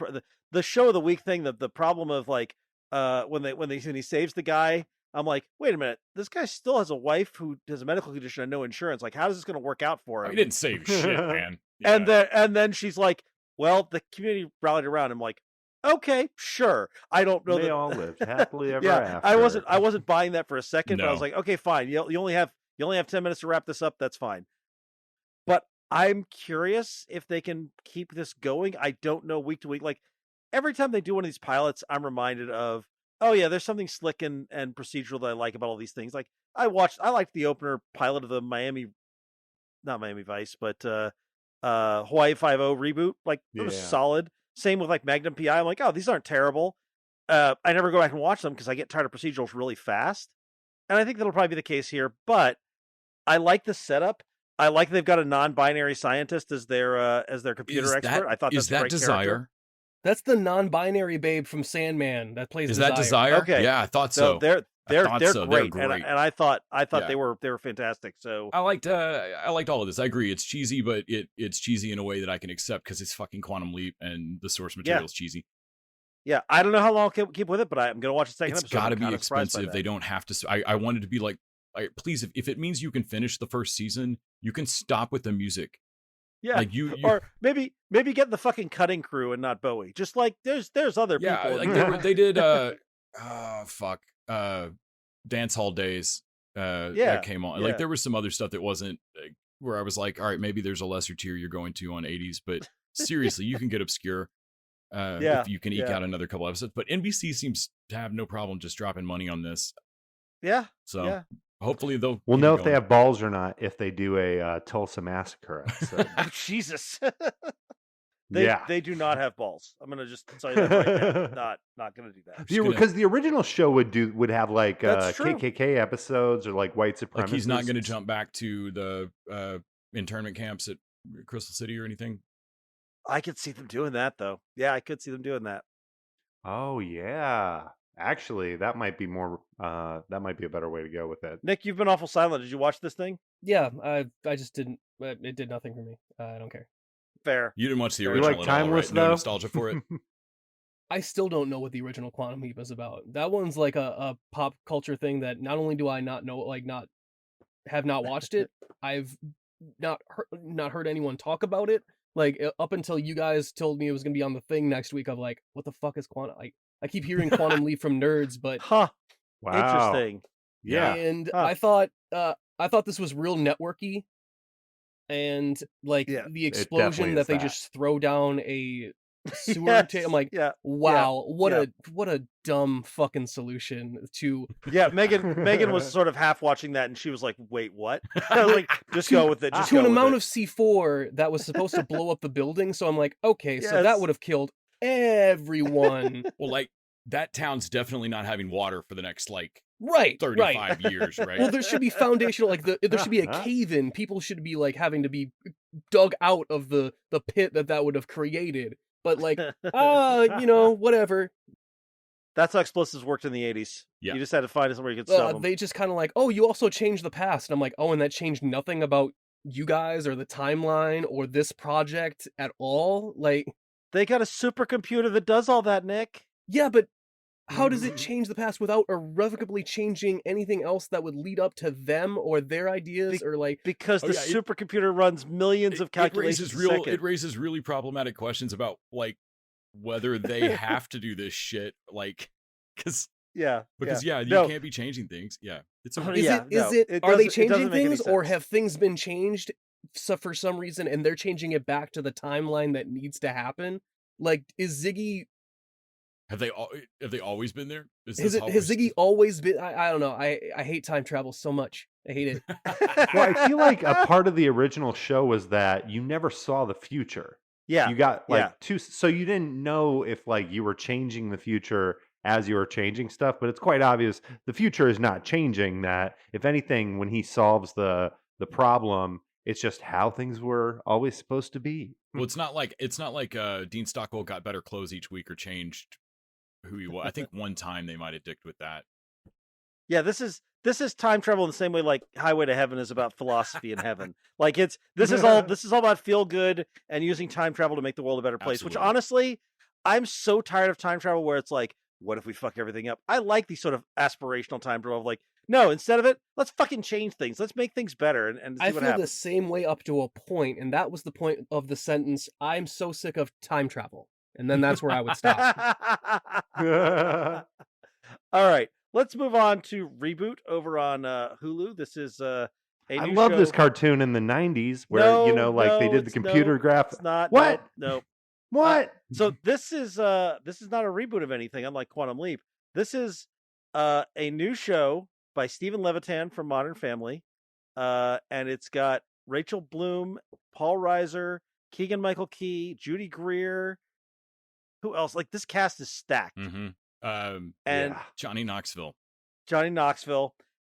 the show of the week thing. The problem of like when he saves the guy, I'm like, wait a minute, this guy still has a wife who has a medical condition and no insurance. Like, how is this going to work out for him? He didn't save shit, man. Yeah. And then she's like, well, the community rallied around him. Like, okay, sure. I don't know. They all lived happily ever after. I wasn't buying that for a second, but I was like, okay, fine. You only have 10 minutes to wrap this up. That's fine. But I'm curious if they can keep this going. I don't know week to week. Like every time they do one of these pilots, I'm reminded of, oh yeah, there's something slick and procedural that I like about all these things. Like I liked the opener pilot of the not Miami Vice, but Hawaii 5-0 reboot. Like it was solid. Same with like Magnum PI. I'm like, oh, these aren't terrible. I never go back and watch them because I get tired of procedurals really fast. And I think that'll probably be the case here. But I like the setup. I like they've got a non-binary scientist as their computer expert. I thought that's a great Desire? character. That's the non-binary babe from Sandman that plays. Is Desire. that Desire? Okay. Yeah, I thought so. They're so. great. They're great. And I thought they were fantastic. So I liked all of this. I agree. It's cheesy, but it's cheesy in a way that I can accept because it's fucking Quantum Leap and the source material is cheesy. Yeah, I don't know how long I'll keep with it, but I'm going to watch the second episode. It's got to be expensive. They don't have to. I wanted to be like, please, if it means you can finish the first season, you can stop with the music. Yeah, like you or maybe get the fucking cutting crew and not Bowie. Just like there's other people. Yeah, like they did. Dance Hall Days. That came on. Like there was some other stuff that wasn't where I was like, all right, maybe there's a lesser tier you're going to on 80s, but seriously, you can get obscure. If you can eke out another couple episodes, but NBC seems to have no problem just dropping money on this. Yeah. So Hopefully they'll. We'll keep know it if they going. have balls or not if they do a Tulsa Massacre episode. Oh, Jesus. Yeah. They do not have balls. I'm gonna just tell you that right now. Not gonna do that. Because the original show would have like That's true. KKK episodes or like white supremacists. Like he's not going to jump back to the internment camps at Crystal City or anything. I could see them doing that though. Yeah, I could see them doing that. Oh yeah. Actually, that might be more. That might be a better way to go with it. Nick, you've been awful silent. Did you watch this thing? Yeah, I just didn't. It did nothing for me. I don't care. Fair. You didn't watch the You original like at all, Timeless, right? No though? nostalgia for it. I still don't know what the original Quantum Leap is about. That one's like a pop culture thing that not only do I not know, like have not watched it, I've not heard anyone talk about it. Like up until you guys told me it was gonna be on the thing next week, I'm like, what the fuck is Quantum? I keep hearing Quantum Leap from nerds, but Huh. Wow. Interesting. Yeah. and Huh. I thought this was real networky, and like Yeah, the definitely explosion is that they that. just throw down a sewer Yes, I'm like, yeah. wow, what yeah. a dumb fucking solution to Yeah, Megan was sort of half watching that, and she was like, "Wait, what?" Like, just go with it. Just to go an with amount it. of C4 that was supposed to blow up the building. So I'm like, okay, so that Yes. would have killed everyone. Well, like that town's definitely not having water for the next like Right, 35 years, right? Well, there should be foundational, like there should be a cave-in. People should be like having to be dug out of the pit that would have created. But like, whatever. That's how explosives worked in the 80s. Yeah. You just had to find somewhere you could sell them. They just kind of like, oh, you also changed the past. And I'm like, oh, and that changed nothing about you guys or the timeline or this project at all. Like, They got a supercomputer that does all that, Nick. yeah, but how does it change the past without irrevocably changing anything else that would lead up to them or their ideas or like? Because Oh, the yeah, supercomputer runs millions of calculations a second. It raises really problematic questions about like whether they have to do this shit, like because you can't be changing things. Yeah, it's Oh, Is yeah, it? Are they it doesn't changing make any things, or sense. have things been changed for some reason, and they're changing it back to the timeline that needs to happen? Like, is Ziggy? have they always been there? Is Has this has Ziggy always been? I don't know. I hate time travel so much. I hate it. Well, I feel like a part of the original show was that you never saw the future. Yeah. You got like yeah. so you didn't know if like you were changing the future as you were changing stuff, but it's quite obvious the future is not changing. That if anything, when he solves the problem, it's just how things were always supposed to be. Well, it's not like Dean Stockwell got better clothes each week or changed who he was. I think one time they might have dicked with that. Yeah, this is time travel in the same way like Highway to Heaven is about philosophy in heaven. Like this is all about feel good and using time travel to make the world a better place. Absolutely. Which honestly, I'm so tired of time travel where it's like, what if we fuck everything up? I like these sort of aspirational time travel of like, no, instead of it, let's fucking change things. Let's make things better and see I what feel the happens. same way up to a point, and that was the point of the sentence. I'm so sick of time travel, and then that's where I would stop. All right, let's move on to Reboot over on Hulu. This is a new I love show. this cartoon in the 90s where they did the computer graph. It's not. What? No. What? So this is not a reboot of anything, unlike Quantum Leap. This is a new show by Stephen Levitan from Modern Family, and it's got Rachel Bloom, Paul Reiser, Keegan-Michael Key, Judy Greer. Who else? Like this cast is stacked. Mm-hmm. And Yeah. Johnny Knoxville.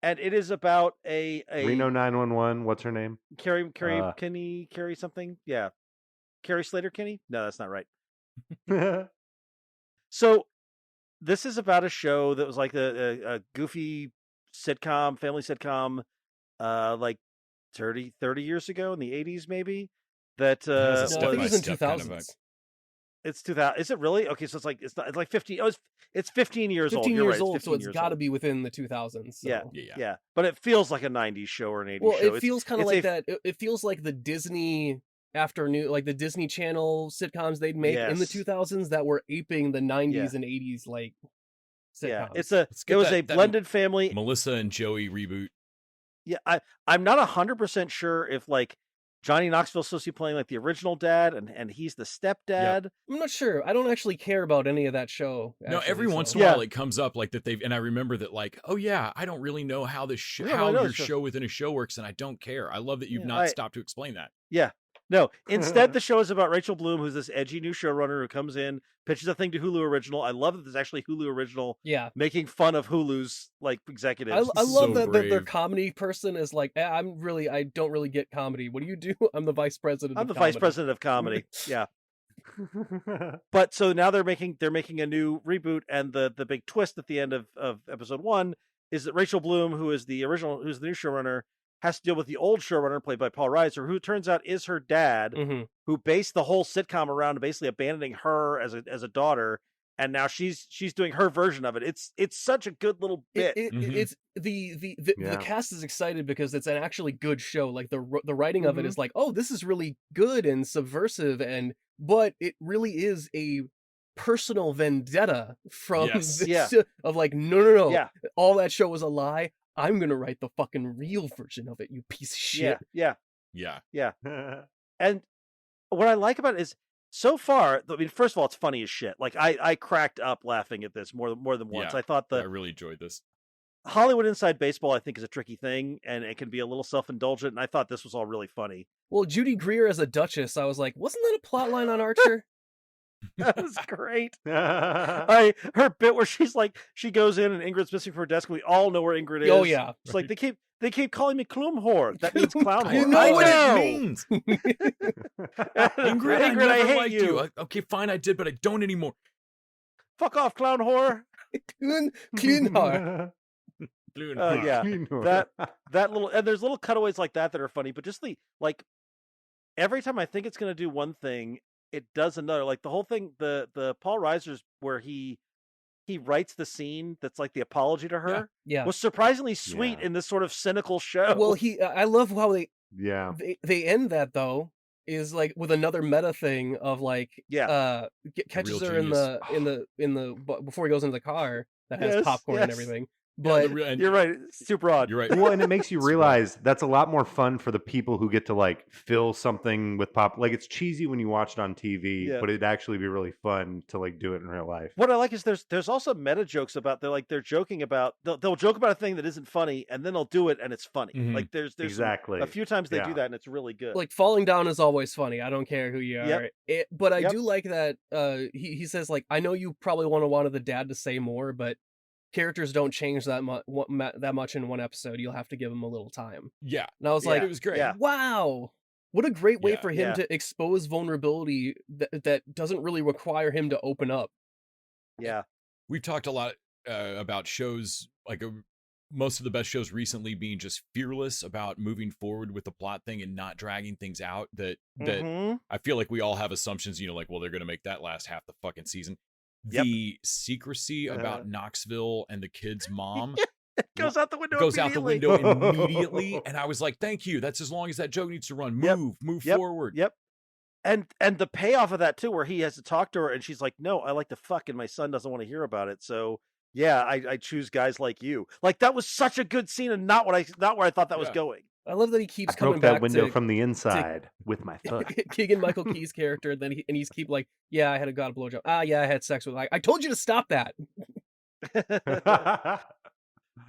And it is about a Reno 911. What's her name? Carrie Kinney, Carrie something. Yeah, Carrie Slater Kinney. No, that's not right. So this is about a show that was like a goofy sitcom, family sitcom, like 30 years ago in the 80s, maybe. That It has a No, I think it was in step-by-step kind of 2000s. it's 2000. Is it really? Okay, so it's like 15. Oh, it's 15 years old. 15 You're years right, old, 15 so it's years got to old. be within the 2000s. So. Yeah. But it feels like a 90s show or an 80s Well, show. it feels kind of it's like a- that. It feels like the Disney afternoon, like the Disney Channel sitcoms they'd make in the Yes. 2000s that were aping the 90s Yeah. and 80s like sitcoms. Yeah, Let's it get was that- a that blended family. Melissa and Joey reboot. Yeah, I'm not 100% sure if like Johnny Knoxville's supposed to be playing like the original dad, and he's the stepdad. I'm not sure. I don't actually care about any of that show. No, actually, every once in a while it comes up like that and I remember that like, oh yeah, I don't really know how this how your show within a show works, and I don't care. I love that you've not stopped to explain that. Yeah. No, instead the show is about Rachel Bloom, who's this edgy new showrunner who comes in, pitches a thing to Hulu Original. I love that there's actually Hulu Original making fun of Hulu's like executives. I love that their comedy person is like, I don't really get comedy. What do you do? I'm the vice president of comedy. Vice president of comedy. Yeah. But so now they're making a new reboot, and the big twist at the end of episode 1 is that Rachel Bloom, who's the new showrunner, has to deal with the old showrunner played by Paul Reiser, who turns out is her dad, who based the whole sitcom around basically abandoning her as a daughter, and now she's doing her version of it. It's such a good little bit. It's the cast is excited because it's an actually good show. Like the writing of it is like, oh, this is really good and subversive, but it really is a personal vendetta from of like no, all that show was a lie. I'm gonna write the fucking real version of it, you piece of shit. Yeah. And what I like about it is, so far, I mean, first of all, it's funny as shit. Like I cracked up laughing at this more than once. I thought I really enjoyed this. Hollywood inside baseball, I think, is a tricky thing, and it can be a little self-indulgent. And I thought this was all really funny. Well, Judy Greer as a Duchess, I was like, wasn't that a plot line on Archer? That was great. Her bit where she's like, she goes in and Ingrid's missing from her desk, and we all know where Ingrid is. Oh yeah, it's like they keep calling me Klumhor. That means clown whore. I know what it means. Ingrid, I never liked you. Okay, fine, I did, but I don't anymore. Fuck off, clown whore. Clean whore. That little, and there's little cutaways like that are funny, but just every time I think it's going to do one thing, it does another. Like the whole thing, the Paul Reiser's where he writes the scene that's like the apology to her was surprisingly sweet in this sort of cynical show. Well, I love how they end that though, is like with another meta thing of like catches her in the before he goes into the car that has popcorn and everything. But you're right, it's too broad. You're right. Well, and it makes you realize that's a lot more fun for the people who get to like fill something with pop. Like it's cheesy when you watch it on TV, but it'd actually be really fun to like do it in real life. What I like is there's also meta jokes about they're joking about they'll joke about a thing that isn't funny, and then they'll do it and it's funny. Like there's exactly a few times they do that and it's really good. Like falling down is always funny. I don't care who you are. But I do like that he says like, I know you probably wanted the dad to say more, but characters don't change that much in one episode. You'll have to give them a little time. Yeah. And I was like, it was great. Wow. What a great way for him to expose vulnerability that doesn't really require him to open up. Yeah. We've talked a lot about shows, like most of the best shows recently being just fearless about moving forward with the plot thing and not dragging things out. That I feel like we all have assumptions, like, well, they're going to make that last half the fucking season. The secrecy about Knoxville and the kid's mom goes out the window. Immediately, and I was like, "Thank you. That's as long as that joke needs to run. Move forward." Yep. And the payoff of that too, where he has to talk to her, and she's like, "No, I like to fuck, and my son doesn't want to hear about it. So yeah, I choose guys like you." Like that was such a good scene, and not where I thought that was going. I love that he keeps coming back that window from the inside with my foot. Keegan-Michael Key's character, and he's keep like, yeah, I got a blowjob. Yeah, I had sex with. I told you to stop that.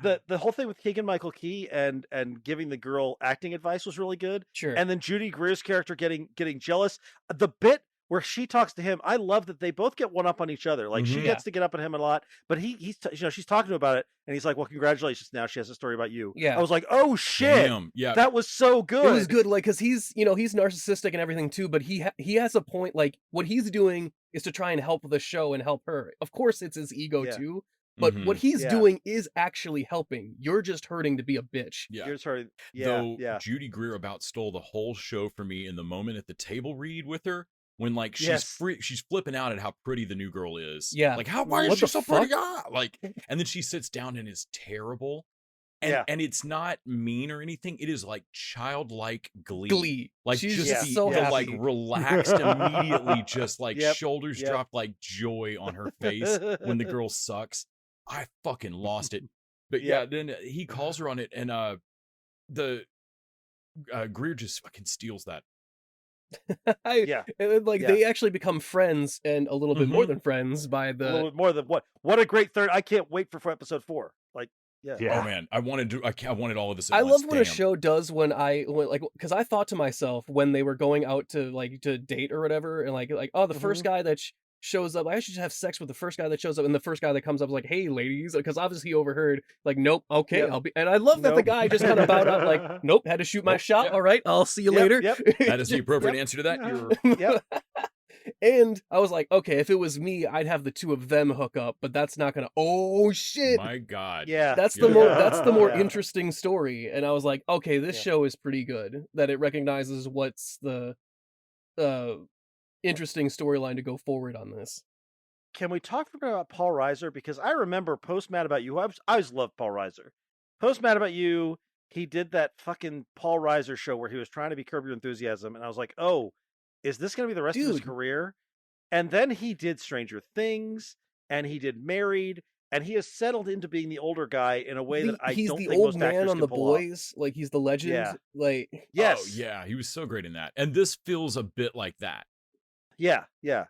The whole thing with Keegan-Michael Key and giving the girl acting advice was really good. Sure. And then Judy Greer's character getting jealous. The bit where she talks to him, I love that they both get one up on each other. Like she gets to get up on him a lot, but he's she's talking to him about it, and he's like, "Well, congratulations! Now she has a story about you." Yeah, I was like, "Oh shit!" Damn. Yeah, that was so good. It was good, like because he's he's narcissistic and everything too, but he has a point. Like what he's doing is to try and help the show and help her. Of course, it's his ego too. But what he's doing is actually helping. You're just hurting to be a bitch. Yeah. You're just hurting. Though Judy Greer about stole the whole show for me in the moment at the table read with her. When like she's flipping out at how pretty the new girl is. Yeah. Like why is she so pretty? Like, and then she sits down and is terrible. And it's not mean or anything. It is like childlike glee. Like she's just so happy. Like relaxed immediately, just like shoulders dropped, like joy on her face when the girl sucks. I fucking lost it. But then he calls her on it, and Greer just fucking steals that. Yeah. And then, like Yeah. they actually become friends and a little bit more Mhm. than friends by A the little bit more than what a great third. I can't wait for episode 4. Like, yeah. Yeah. Oh man, I wanted all of this. At I once. love when a Damn. show does when like because I thought to myself when they were going out to date or whatever and like oh the first guy that shows up I should have sex with the first guy that shows up and the first guy that comes up is like hey ladies because obviously he overheard like nope okay Yep. I'll be and I love that the Nope. guy just kind of bowed out like nope had to shoot my Nope. shot Yep. all right I'll see you Yep, later yep. That is the appropriate answer to that. Yep. and I was like okay if it was me I'd have the two of them hook up but that's not gonna oh shit My God. Yeah. that's the more that's the more Yeah. interesting story and I was like okay this Yeah. show is pretty good that it recognizes what's the interesting storyline to go forward on this. Can we talk for a minute about Paul Reiser? Because I remember post Mad About You. I always loved Paul Reiser. Post Mad About You, he did that fucking Paul Reiser show where he was trying to be Curb Your Enthusiasm, and I was like, oh, is this going to be the rest of his Dude. career? And then he did Stranger Things, and he did Married, and he has settled into being the older guy in a way that I He's don't the think old most man actors on can The pull off. Boys, like he's the legend. Yeah. Like Yes. Oh yeah, he was so great in that, and this feels a bit like that. Yeah. Yeah.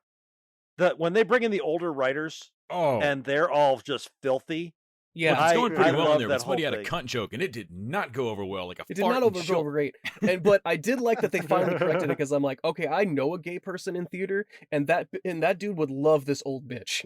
When they bring in the older writers Oh, and they're all just filthy. yeah, it's going pretty I well in love there. that But somebody whole had a thing. cunt joke, and it did not go over well. Like a it did fart not and go shit. over great. But I did like that they finally corrected it because I'm like, okay, I know a gay person in theater, and that dude would love this old bitch.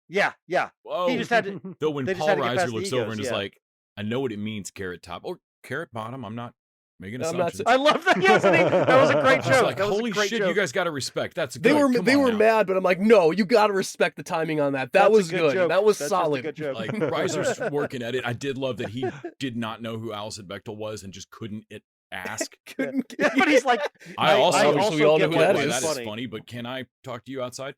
Yeah. Yeah. Whoa. He just had to. Though when they just Paul had to get Reiser past the looks over egos, and is yeah. like, I know what it means, carrot top or carrot bottom. I'm not making I'm not assumptions. I love that. Yes, that was a great It's joke. like, that was holy a great shit, joke. you guys got to respect. That's They good. were Come they on were now. mad, but I'm like, no, you got to respect the timing on that. That That's a was good good. joke. That was That's just a solid. good joke. Like Reiser's working at it. I did love that he did not know who Alison Bechtel was and just couldn't ask. Couldn't Yeah, but he's like, I also we all know get who why that why is. that is funny. funny, but can I talk to you outside?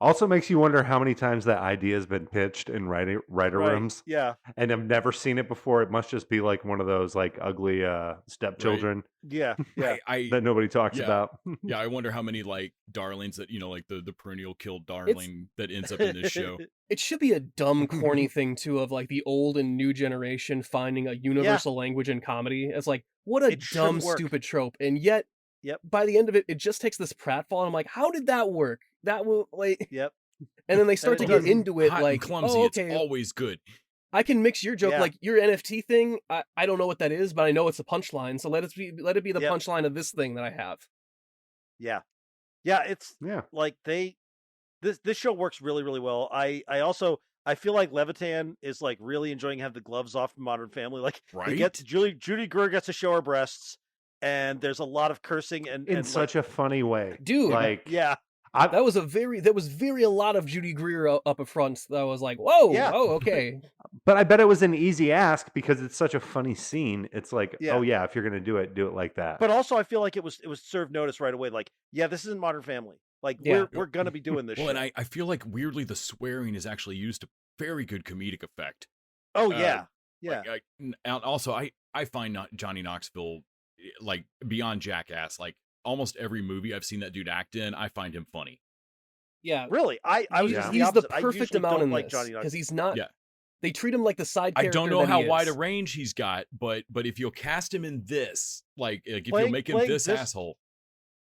Also makes you wonder how many times that idea has been pitched in writer Right. rooms, Yeah. and I've never seen it before. It must just be like one of those like ugly stepchildren Yeah. Yeah. I that nobody talks Yeah. about. yeah, I wonder how many like darlings that like the perennial killed darling that ends up in this show. It should be a dumb, corny thing too of like the old and new generation finding a universal language in comedy. It's like what a It should dumb, work. stupid trope, and yet, Yep. by the end of it, it just takes this pratfall. And I'm like, how did that work? That will like, Yep. and then they start to it get does. into it Hot like, and clumsy, oh, okay, it's always good. I can mix your joke Yeah. like your NFT thing. I don't know what that is, but I know it's a punchline. So let it be the Yep. punchline of this thing that I have. Yeah. Yeah. It's Yeah, like this show works really, really well. I feel like Levitan is like really enjoying having the gloves off from Modern Family. Like Right? Judy Greer gets to show her breasts, and there's a lot of cursing and in such a funny way, Dude, Like, yeah. that was a lot of Judy Greer up front. That was like, whoa, Yeah. oh, okay. but I bet it was an easy ask because it's such a funny scene. It's like, Yeah. oh yeah, if you're gonna do it like that. But also, I feel like it was served notice right away. Like, yeah, this isn't Modern Family. Like, Yeah. we're gonna be doing this. Well, shit. and I feel like weirdly the swearing is actually used to very good comedic effect. Oh yeah, yeah. Like, and also, I find Johnny Knoxville like beyond jackass. Like almost every movie I've seen that dude act in, I find him funny. Yeah. Really, I was he's just the opposite. I perfect usually amount don't in like this Johnny because Knoxville. he's not. Yeah. They treat him like the side I character. don't know that how he wide a is. range he's got, but if you'll cast him in this, like if Playing- you'll make him playing this this- asshole,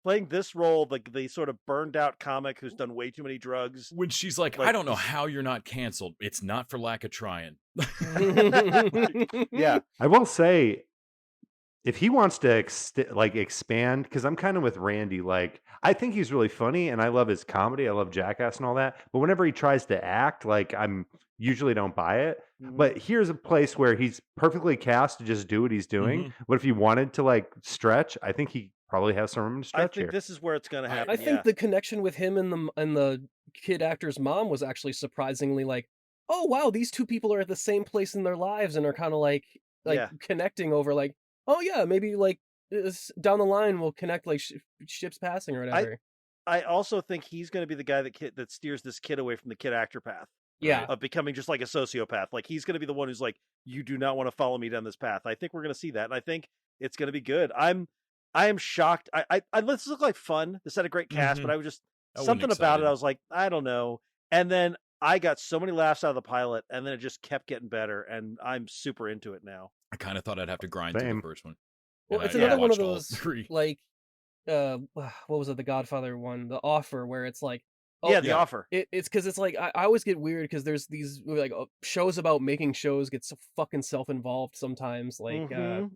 Playing this role, like the sort of burned out comic who's done way too many drugs. when she's like, Like, I don't know how you're not canceled. It's not for lack of trying. Yeah, I will say, if he wants to expand, because I'm kind of with Randy. Like, I think he's really funny, and I love his comedy. I love Jackass and all that. But whenever he tries to act, like I'm usually don't buy it. Mhm. But here's a place where he's perfectly cast to just do what he's doing. But if he wanted to like stretch, I think he probably has some room to I stretch think here. this is where it's gonna happen. I think yeah. the connection with him and the kid actor's mom was actually surprisingly like, oh wow, these two people are at the same place in their lives and are kind of like Yeah. connecting over like, oh yeah, maybe like down the line we'll connect like ships passing or whatever. I also think he's going to be the guy that steers this kid away from the kid actor path Yeah. of becoming just like a sociopath. Like he's going to be the one who's like, you do not want to follow me down this path. I think we're going to see that, and I think it's going to be good. I am shocked. This looked like fun. This had a great cast, but I was just I wasn't something about it. excited. I was like, I don't know. And then I got so many laughs out of the pilot, and then it just kept getting better, and I'm super into it now. I kind of thought I'd have to grind through Same. the first one. Well, and it's I another one of watched all those three. like what was it, the Godfather one, The Offer, where it's like, Yeah, The Offer. It's because it's like I always get weird because there's these like shows about making shows get so fucking self-involved sometimes. Like I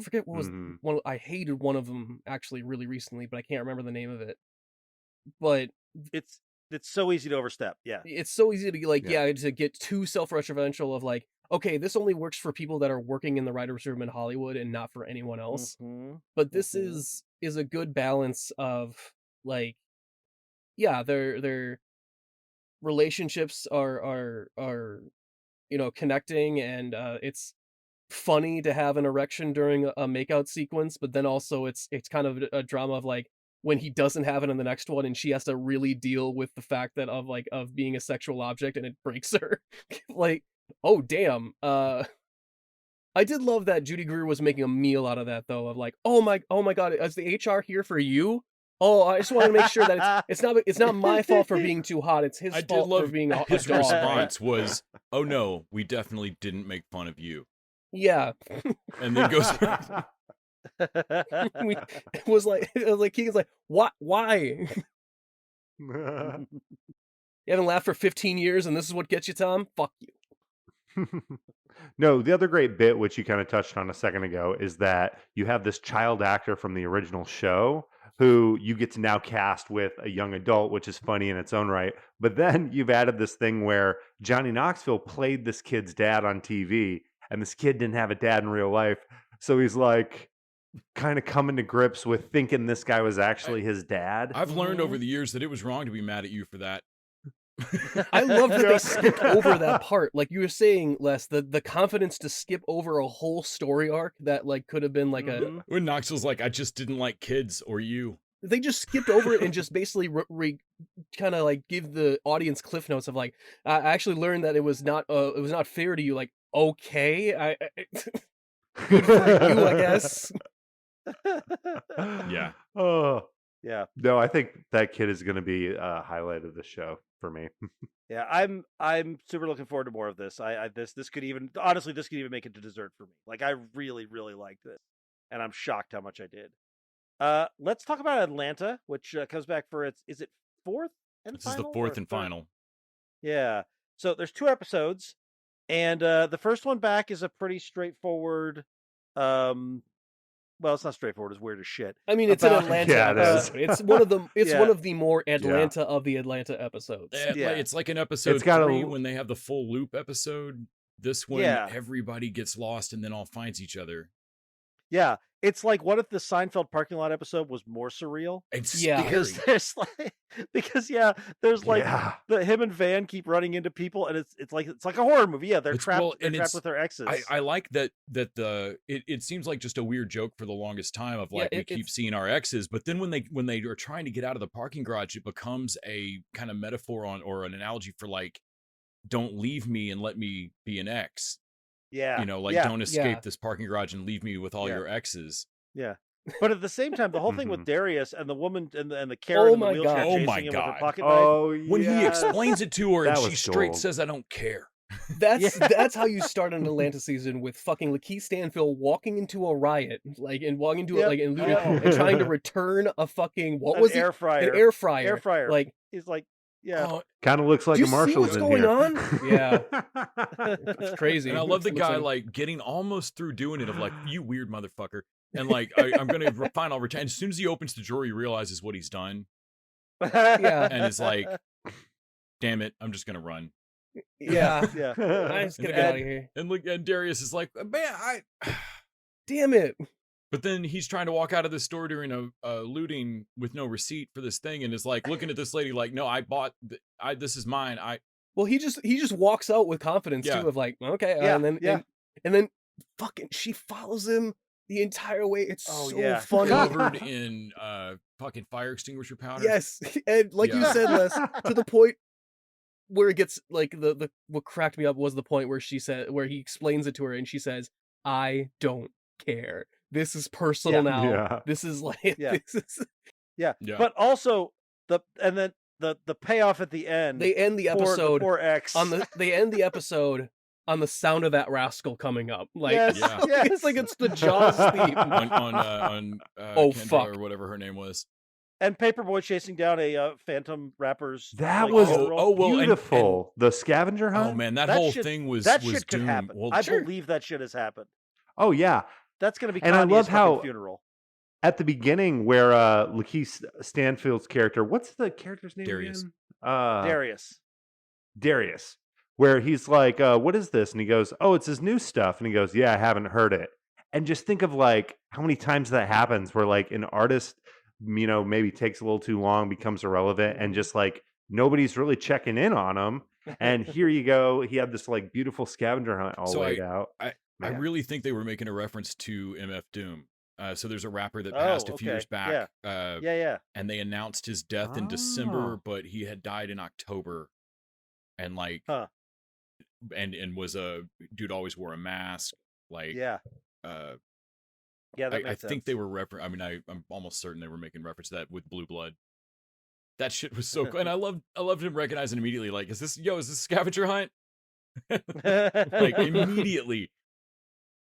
forget what was one. I hated one of them actually really recently, but I can't remember the name of it. But It's so easy to overstep. Yeah. it's so easy to like to get too self-referential of like, okay, this only works for people that are working in the writers' room in Hollywood and not for anyone else. But this is a good balance of like, yeah, their relationships are connecting, and it's funny to have an erection during a makeout sequence, but then also it's kind of a drama of like when he doesn't have it in the next one and she has to really deal with the fact that of being a sexual object, and it breaks her. Like, oh damn. I did love that Judy Greer was making a meal out of that though, of like, oh my god, is the HR here for you? Oh, I just want to make sure that it's not my fault for being too hot. It's his fault for being a his dog. response was, "Oh no, we definitely didn't make fun of you." Yeah. And then goes it was like Keegan's like, what? Why? You haven't laughed for 15 years and this is what gets you, Tom? Fuck you. No, the other great bit, which you kind of touched on a second ago, is that you have this child actor from the original show who you get to now cast with a young adult, which is funny in its own right. But then you've added this thing where Johnny Knoxville played this kid's dad on TV, and this kid didn't have a dad in real life. So he's like kind of coming to grips with thinking this guy was actually his dad. I've learned over the years that it was wrong to be mad at you for that. I love that they skipped over that part. Like you were saying, Les, the confidence to skip over a whole story arc that like could have been like when Knoxville's like, I just didn't like kids or you. They just skipped over it and just basically kind of like give the audience cliff notes of like, I actually learned that it was not fair to you. Like, okay, good for you, I guess. Yeah. Oh. Yeah. No, I think that kid is going to be a highlight of the show for me. Yeah, I'm super looking forward to more of this. This could even make it to dessert for me. Like I really liked this, and I'm shocked how much I did. Let's talk about Atlanta, which comes back for is it fourth and this final? This is the fourth and final. Yeah. So there's 2 episodes, and the first one back is a pretty straightforward. Well, it's not straightforward. It's weird as shit. I mean, it's an Atlanta episode. It's one of the one of the more Atlanta of the Atlanta episodes. Yeah. It's like an episode 3 when they have the full loop episode. This one, everybody gets lost and then all finds each other. It's like, what if the Seinfeld parking lot episode was more surreal? It's because there's like him and Van keep running into people, and it's like a horror movie. Yeah, they're trapped. They're trapped with their exes. I like that it seems like just a weird joke for the longest time of like we keep seeing our exes, but then when they are trying to get out of the parking garage, it becomes a kind of metaphor or an analogy for like, don't leave me and let me be an ex. Yeah. Don't escape this parking garage and leave me with all your exes. Yeah. But at the same time, the whole thing with Darius and the woman and the Karen in the wheelchair chasing him with her pocket knife. When he explains it to her and she straight says, I don't care. That's how you start an Atlanta season, with fucking Lakeith Stanfield walking into a riot, and walking into it and looting and trying to return a fucking air fryer. An air fryer. Like he's like, yeah, kind of looks like a Marshall's see what's going on? Yeah, it's crazy. And I love the guy like getting almost through doing it of like, you weird motherfucker, and like I'm gonna I'll return. As soon as he opens the drawer, he realizes what he's done. Yeah, and it's like, damn it, I'm just gonna run. Yeah. I'm just gonna get out of here. And Darius is like, man, damn it. But then he's trying to walk out of the store during a looting with no receipt for this thing, and is like looking at this lady like, no, I bought. This is mine. Well, he just walks out with confidence too, of like, okay, and then fucking she follows him the entire way. It's so funny. Covered in fucking fire extinguisher powder. Yes, and like you said, Les, to the point where it gets like the what cracked me up was the point where he explains it to her and she says, I don't care. This is personal now. Yeah. This is like But also the payoff at the end. They end the episode for X. they end the episode on the sound of that rascal coming up. Like, Yes, Yeah. yes. it's like it's the Jaws theme. on Oh, Kendra fuck. or whatever her name was. And Paperboy chasing down a phantom rapper's. That like, was funeral. well, and- beautiful. The scavenger hunt. Oh man, that That whole shit- thing was that was shit could doomed. happen. Well, I sure. believe that shit has happened. Oh yeah. That's gonna be And I Kanye's love fucking how- funeral. At the beginning, where Lakeith Stanfield's character, what's the character's name Darius. again? Darius, where he's like, "What is this?" And he goes, "Oh, it's his new stuff." And he goes, "Yeah, I haven't heard it." And just think of like how many times that happens, where like an artist, maybe takes a little too long, becomes irrelevant, and just like nobody's really checking in on him. And here you go, he had this like beautiful scavenger hunt all So laid out. I Man. really think they were making a reference to MF Doom. So there's a rapper that Oh, passed a few okay. years back, Yeah. and they announced his death in December, but he had died in October, and like, Huh. and was a dude, always wore a mask, like, Yeah. uh, Yeah. That I makes think sense. they were I'm almost certain they were making reference to that with Blue Blood. That shit was so cool, and I loved him recognizing immediately, like, is this scavenger hunt? Like immediately,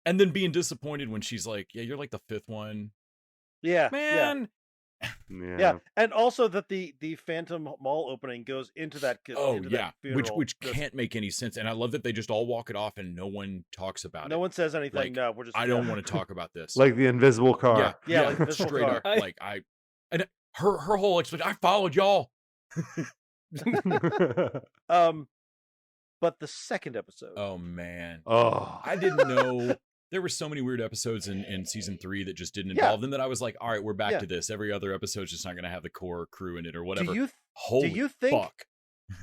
and then being disappointed when she's like, "Yeah, you're like the fifth one, Yeah. man." Yeah. And also that the Phantom Mall opening goes into that. Oh into yeah, that funeral. which Just- can't make any sense, and I love that they just all walk it off and no one talks about no it. one says anything. Like, no, we're just. I don't want to talk about this. Like the invisible car. Yeah, like this straight car. up. Like and her whole explanation. I followed y'all. But the second episode. Oh man, Oh, I didn't know. There were so many weird episodes in season 3 that just didn't Yeah. involve them that I was like, all right, we're back Yeah. to this. Every other episode's just not going to have the core crew in it or whatever. Do Holy you think? fuck.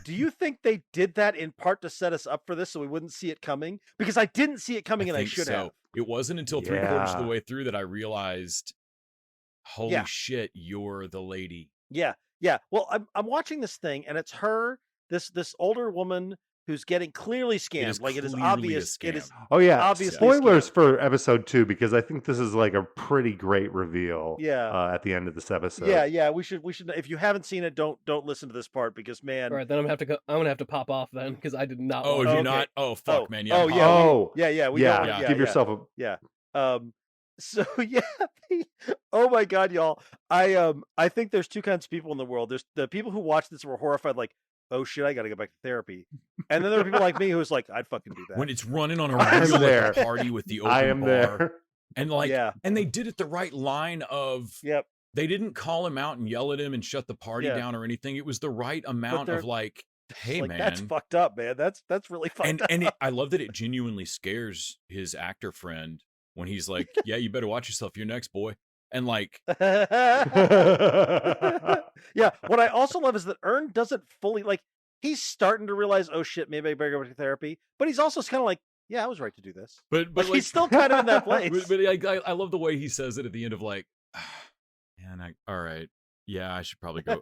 Do you think they did that in part to set us up for this so we wouldn't see it coming? Because I didn't see it coming, and I think should so. have. It wasn't until 3/4 of the Yeah. way through that I realized, holy Yeah. shit, you're the lady. Yeah. Well, I'm watching this thing, and it's her, this older woman who's getting clearly scammed. is Like it is clearly a obvious. It is scam. oh yeah. obviously Spoilers for episode 2, because I think this is like a pretty great reveal. Yeah. At the end of this episode. Yeah. We should. If you haven't seen it, don't listen to this part because man. All right, then I'm gonna have to pop off then because I did not. Oh, watch have it. you not? Oh, fuck, man. Yeah. Oh, I'm yeah. hot. Yeah. We yeah. don't, yeah, Give yourself a. So yeah, oh my god, y'all! I think there's two kinds of people in the world. There's the people who watch this and were horrified, like, oh shit, I got to go back to therapy, and then there are people like me who's like, I'd fucking do that. When it's running on a I'm real there. party with the open I am bar. there. And like, Yeah. and they did it the right line of, Yep. they didn't call him out and yell at him and shut the party Yeah. down or anything. It was the right amount they're- of like, hey like, man. that's fucked up, man. That's really fucked up. And I love that it genuinely scares his actor friend when he's like, yeah, you better watch yourself. You're next, boy. And like, Yeah. What I also love is that Ern doesn't fully like. He's starting to realize, oh shit, maybe I better go to therapy. But he's also kind of like, yeah, I was right to do this. but Like, like, he's still kind of in that place. but I love the way he says it at the end of like, man, all right, yeah, I should probably go.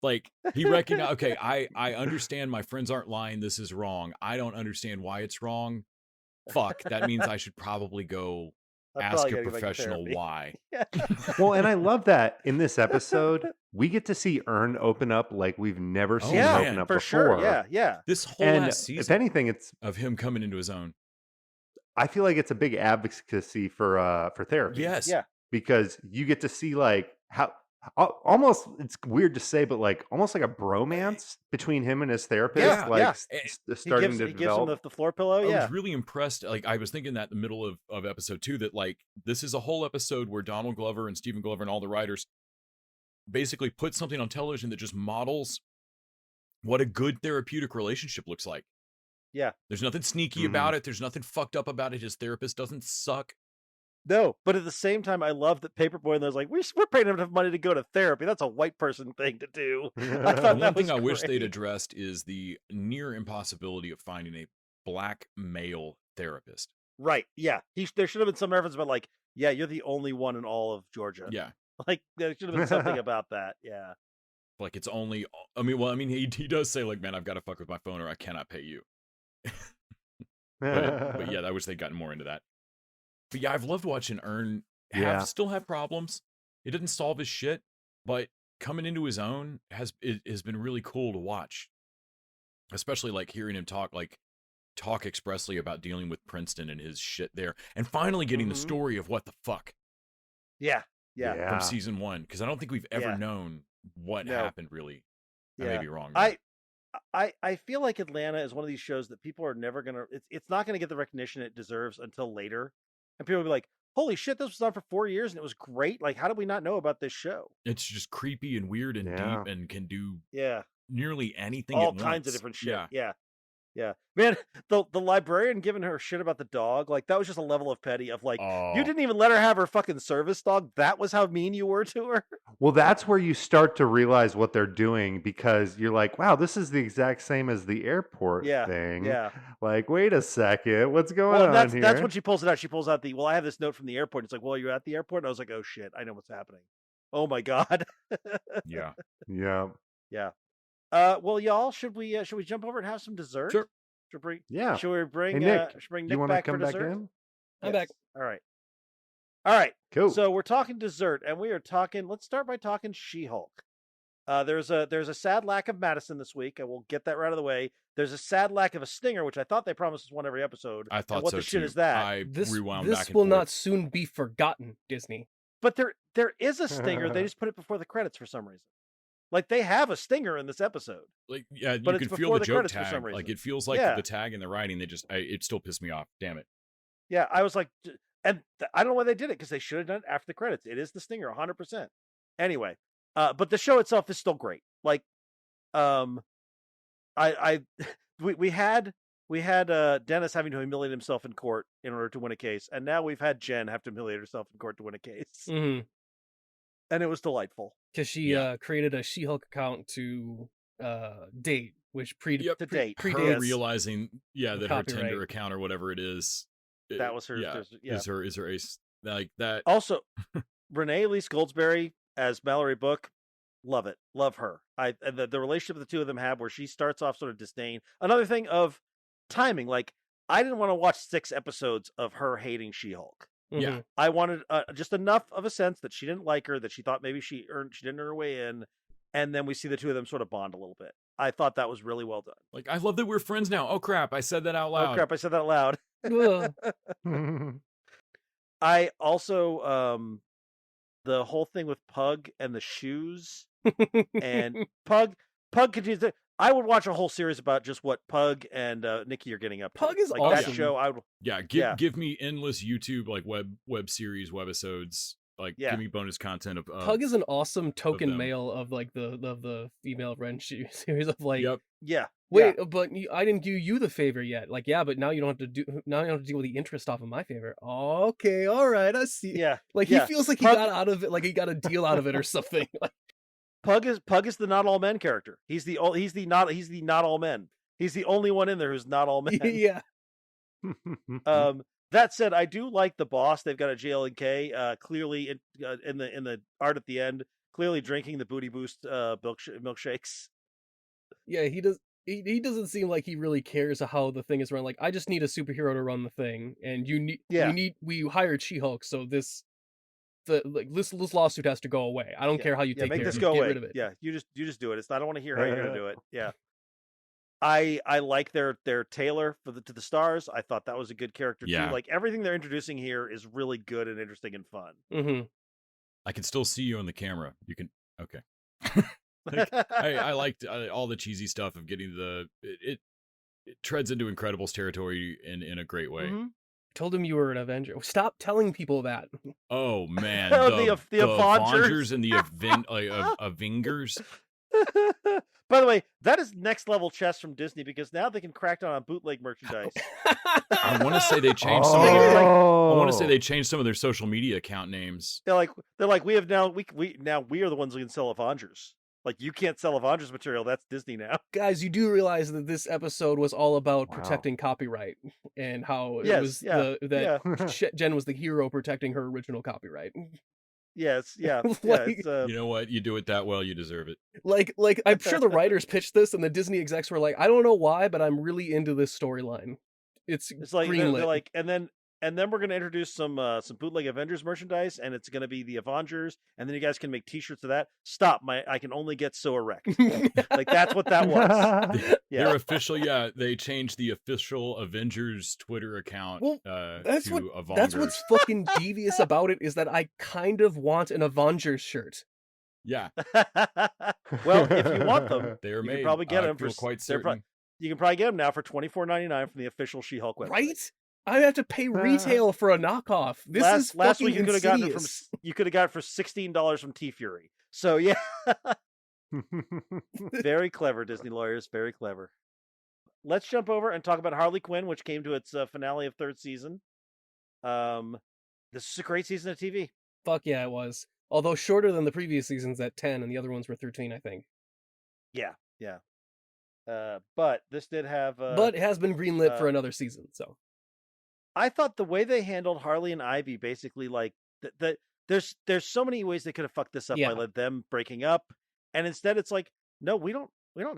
Like he recognized, okay, I understand my friends aren't lying. This is wrong. I don't understand why it's wrong. Fuck, that means I should probably go I ask probably a gotta go back to professional therapy. why. Well, and I love that in this episode, we get to see Ern open up like we've never seen him Yeah, open up for before. sure. Yeah. This whole And last if season anything, it's of him coming into his own. I feel like it's a big advocacy for therapy. Yes. Yeah. Because you get to see like how almost, it's weird to say, but like almost like a bromance between him and his therapist, Yeah, like yeah. starting he to gives him develop. the floor pillow. I Yeah. was really impressed. Like I was thinking that in the middle of episode 2 that like this is a whole episode where Donald Glover and Stephen Glover and all the writers basically put something on television that just models what a good therapeutic relationship looks like. Yeah. There's nothing sneaky about it. There's nothing fucked up about it. His therapist doesn't suck. No, but at the same time, I love that Paperboy and there's like, we're paying enough money to go to therapy. That's a white person thing to do. I The thought one that thing was I wish they'd great. addressed is the near impossibility of finding a black male therapist. Right. Yeah. There should have been some reference about like, yeah, you're the only one in all of Georgia. Yeah. Like there should have been something about that. Yeah. Like it's only, he does say like, man, I've got to fuck with my phone or I cannot pay you. But yeah, I wish they'd gotten more into that. But yeah, I've loved watching Ern still have problems. It didn't solve his shit, but coming into his own has been really cool to watch. Especially like hearing him talk talk expressly about dealing with Princeton and his shit there, and finally getting the story of what the fuck Yeah. from season 1, because I don't think we've ever Yeah. known what No. happened really. I may be wrong. I feel like Atlanta is one of these shows that people are never gonna. It's not gonna get the recognition it deserves until later, and people will be like, "Holy shit, this was on for 4 years and it was great! Like, how did we not know about this show?" It's just creepy and weird and deep and can do nearly anything. All at kinds once. of different shit. Yeah. Yeah. Man, the librarian giving her shit about the dog, like that was just a level of petty of like, you didn't even let her have her fucking service dog. That was how mean you were to her. Well, that's where you start to realize what they're doing, because you're like, wow, this is the exact same as the airport thing. Yeah. Like, wait a second, what's going on here? That's when she pulls it out. She pulls out I have this note from the airport. It's like, well, you're at the airport. And I was like, oh shit, I know what's happening. Oh my God. Yeah. Yeah. Well, y'all, should we jump over and have some dessert? Sure. Should we Hey, bring Nick, Nick you want to back come for back dessert? in? I'm back. All right. Cool. So we're talking dessert, and we are talking. Let's start by talking She-Hulk. There's a sad lack of Madison this week. I will get that right out of the way. There's a sad lack of a stinger, which I thought they promised us one every episode. I thought and what so the shit too. is that? I rewound this back and will forth. not soon be forgotten, Disney. But there is a stinger. They just put it before the credits for some reason. Like they have a stinger in this episode. Like, yeah, but you it's can feel before the the joke credits for tag. some reason. Like it feels like the tag and the writing. It still pissed me off. Damn it. Yeah, I was like, and I don't know why they did it, because they should have done it after the credits. It is the stinger, 100%. Anyway, but the show itself is still great. Like, we had Dennis having to humiliate himself in court in order to win a case, and now we've had Jen have to humiliate herself in court to win a case, and it was delightful because she created a She-Hulk account to date, which predates her realizing that her copyright. Tinder account or whatever it is. That was her. Is her ace like that? Also, Renee Elise Goldsberry as Mallory Book, love it, love her. The relationship the two of them have, where she starts off sort of disdain. Another thing of timing, like I didn't want to watch 6 episodes of her hating She-Hulk. Yeah, I wanted just enough of a sense that she didn't like her, that she thought maybe she didn't earn her way in, and then we see the two of them sort of bond a little bit. I thought that was really well done. Like, I love that we're friends now. Oh crap, I said that out loud. Oh crap, I said that out loud. I also the whole thing with Pug and the shoes and Pug continues to, I would watch a whole series about just what Pug and Nikki are getting up to. Pug is like awesome. That show, I would give me endless YouTube like web series, webisodes. Like, give me bonus content of Pug is an awesome token male of like the female Ren series of like. Wait, but I didn't do you the favor yet. Like, but now you don't have to deal with the interest off of my favor. Okay, all right, I see. Like he feels like he got out of it, like he got a deal out of it or something. Pug is the not all men character. He's the not all men. He's the only one in there who's not all men. Yeah. That said, I do like the boss. They've got a JL&K clearly in the art at the end, clearly drinking the Booty Boost milkshakes. Yeah, he does. He doesn't seem like he really cares how the thing is run. Like, I just need a superhero to run the thing, and we hired She-Hulk, so this lawsuit has to go away. I don't care how you take make care this of it. go Get away. rid of it. Yeah, you just do it. I don't want to hear how you're gonna do it. Yeah. I like their Taylor to the stars. I thought that was a good character too. Like everything they're introducing here is really good and interesting and fun. Mm-hmm. I can still see you on the camera. You can like, I liked all the cheesy stuff of getting it treads into Incredibles territory in a great way. Mm-hmm. Told him you were an Avenger. Stop telling people that. Oh man, the Avengers and the Avengers. By the way, that is next level chess from Disney, because now they can crack down on bootleg merchandise. I want to say they changed some. I want to say they changed some of their social media account names. They're like we have now we are the ones who can sell Avengers. Like, you can't sell Avengers material. That's Disney now. Guys, you do realize that this episode was all about protecting copyright and how it was Jen was the hero protecting her original copyright. Yes, yeah. Like, you know what? You do it that well, you deserve it. Like I'm sure the writers pitched this, and the Disney execs were like, I don't know why, but I'm really into this storyline. It's like greenlit. they're like, and then And then we're going to introduce some bootleg Avengers merchandise, and it's going to be the Avengers, and then you guys can make T-shirts of that. Stop! I can only get so erect. Like that's what that was. Yeah. Their official, they changed the official Avengers Twitter account That's to that's what's fucking devious about it, is that I kind of want an Avengers shirt. Yeah. Well, if you want them, They're you made. can probably get them feel for quite certain. you can probably get them now for $24.99 from the official She-Hulk website. Right? I have to pay retail for a knockoff. This is last fucking week you could have gotten it insidious. you could have got it for $16 from T Fury. So yeah. Very clever, Disney lawyers. Very clever. Let's jump over and talk about Harley Quinn, which came to its finale of third season. This is a great season of TV. Fuck yeah, it was. Although shorter than the previous seasons at 10, and the other ones were 13, I think. Yeah. But this did have. But it has been greenlit for another season, so. I thought the way they handled Harley and Ivy, basically, like there's so many ways they could have fucked this up by them breaking up, and instead it's like, no, we don't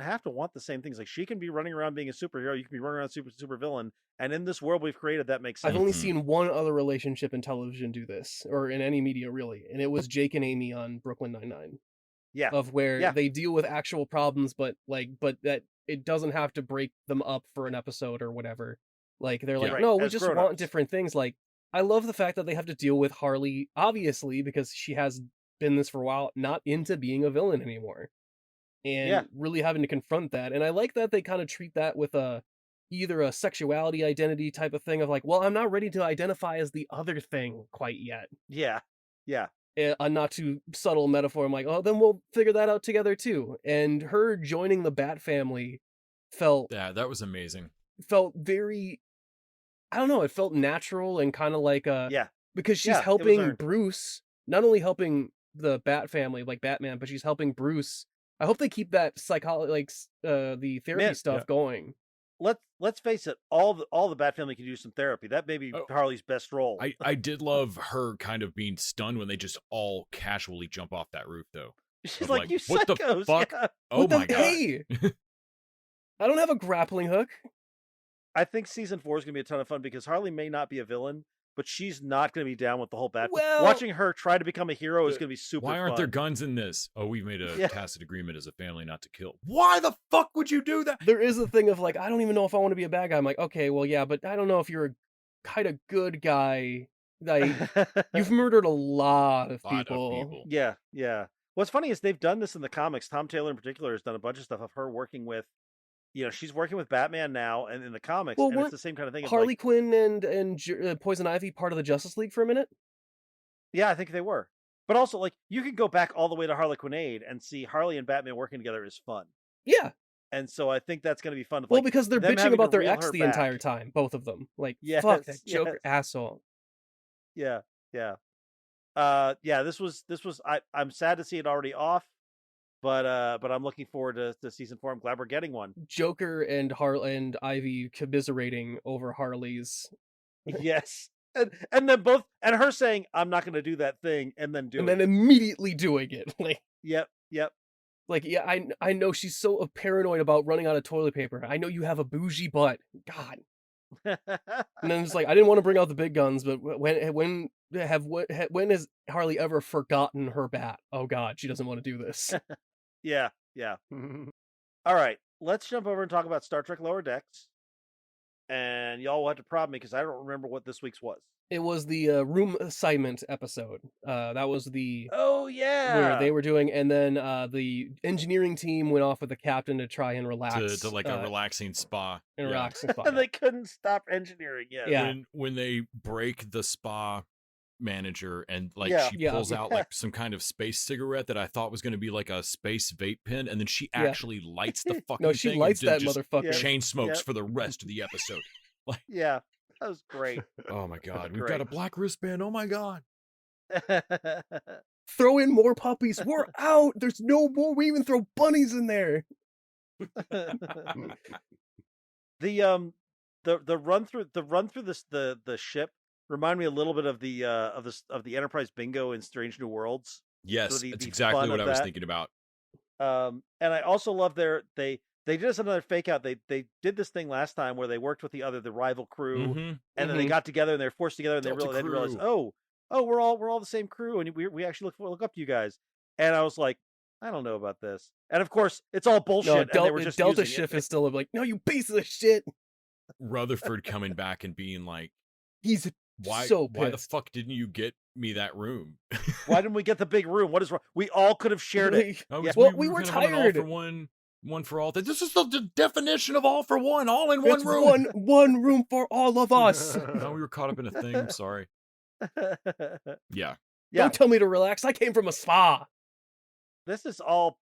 have to want the same things. Like she can be running around being a superhero, you can be running around super villain, and in this world we've created, that makes sense. I've only seen one other relationship in television do this, or in any media really, and it was Jake and Amy on Brooklyn Nine-Nine. Yeah, of where they deal with actual problems, but that it doesn't have to break them up for an episode or whatever. Like, they're like, no, we just want different things. Like, I love the fact that they have to deal with Harley, obviously, because she has been this for a while, not into being a villain anymore. And really having to confront that. And I like that they kind of treat that with either a sexuality identity type of thing of like, well, I'm not ready to identify as the other thing quite yet. Yeah. A not too subtle metaphor. I'm like, oh, then we'll figure that out together too. And her joining the Bat family felt... Yeah, that was amazing. Felt very... I don't know, it felt natural and kind of like because she's helping Bruce, not only helping the Bat family like Batman, but she's helping Bruce. I hope they keep that the therapy stuff going. Let's face it, all the Bat family can use some therapy. That may be Harley's best role. I did love her kind of being stunned when they just all casually jump off that roof, though. She's like, you what psychos, the fuck? yeah. Oh my god! Hey, I don't have a grappling hook. I think season 4 is going to be a ton of fun because Harley may not be a villain, but she's not going to be down with the whole Bat. Watching her try to become a hero is going to be super fun. Why aren't there guns in this? Oh, we made a tacit agreement as a family not to kill. Why the fuck would you do that? There is a thing of like, I don't even know if I want to be a bad guy. I'm like, okay, well, yeah, but I don't know if you're a kind of good guy. Like, you've murdered a lot of people. Yeah. What's funny is they've done this in the comics. Tom Taylor in particular has done a bunch of stuff of her working with, she's working with Batman now, and in the comics, and it's the same kind of thing. Harley Quinn and Poison Ivy part of the Justice League for a minute? Yeah, I think they were. But also, like, you could go back all the way to Harlequinade and see Harley and Batman working together is fun. Yeah. And so I think that's going to be fun. Well, because they're bitching about their ex the entire time, both of them. Like, fuck that Joker asshole. Yeah. This was. I'm sad to see it already off. But I'm looking forward to season 4. I'm glad we're getting one. Joker and Ivy commiserating over Harley's. Yes, and then both and her saying, "I'm not going to do that thing," and then doing, and then immediately doing it. Like, yep. Like, yeah, I know she's so paranoid about running out of toilet paper. I know you have a bougie butt. God. And then it's like, I didn't want to bring out the big guns, but when has Harley ever forgotten her bat? Oh God, she doesn't want to do this. Yeah. All right, let's jump over and talk about Star Trek Lower Decks. And y'all will have to prod me because I don't remember what this week's was. It was the room assignment episode. That was the where they were doing, and then the engineering team went off with the captain to try and relax to like a relaxing spa. Relaxing spa. And they couldn't stop engineering. Yeah. When they break the spa manager and she pulls out like some kind of space cigarette that I thought was going to be like a space vape pen, and then she actually lights the fucking no, she thing lights and that motherfucker. Chain smokes for the rest of the episode. Like, yeah, that was great. Oh my God, we've got a black wristband. Oh my God. Throw in more puppies. We're out. There's no more. We even throw bunnies in there. The run through this the ship remind me a little bit of the Enterprise bingo in Strange New Worlds. Yes, that's exactly what I was thinking about. And I also love they they did us another fake out. They did this thing last time where they worked with the rival crew, and then they got together and they were forced together, and they realized, oh, we're all the same crew, and we actually look up to you guys. And I was like, I don't know about this. And of course, it's all bullshit. No, and they were just Delta Shift is still like, no, you piece of shit. Rutherford coming back and being like, he's why the fuck didn't you get me that room? Why didn't we get the big room? What is wrong? We all could have shared it. We were tired. One for all. This is the definition of all for one. All in one room. One room for all of us. No, we were caught up in a thing. I'm sorry. Yeah. Don't tell me to relax. I came from a spa. This is all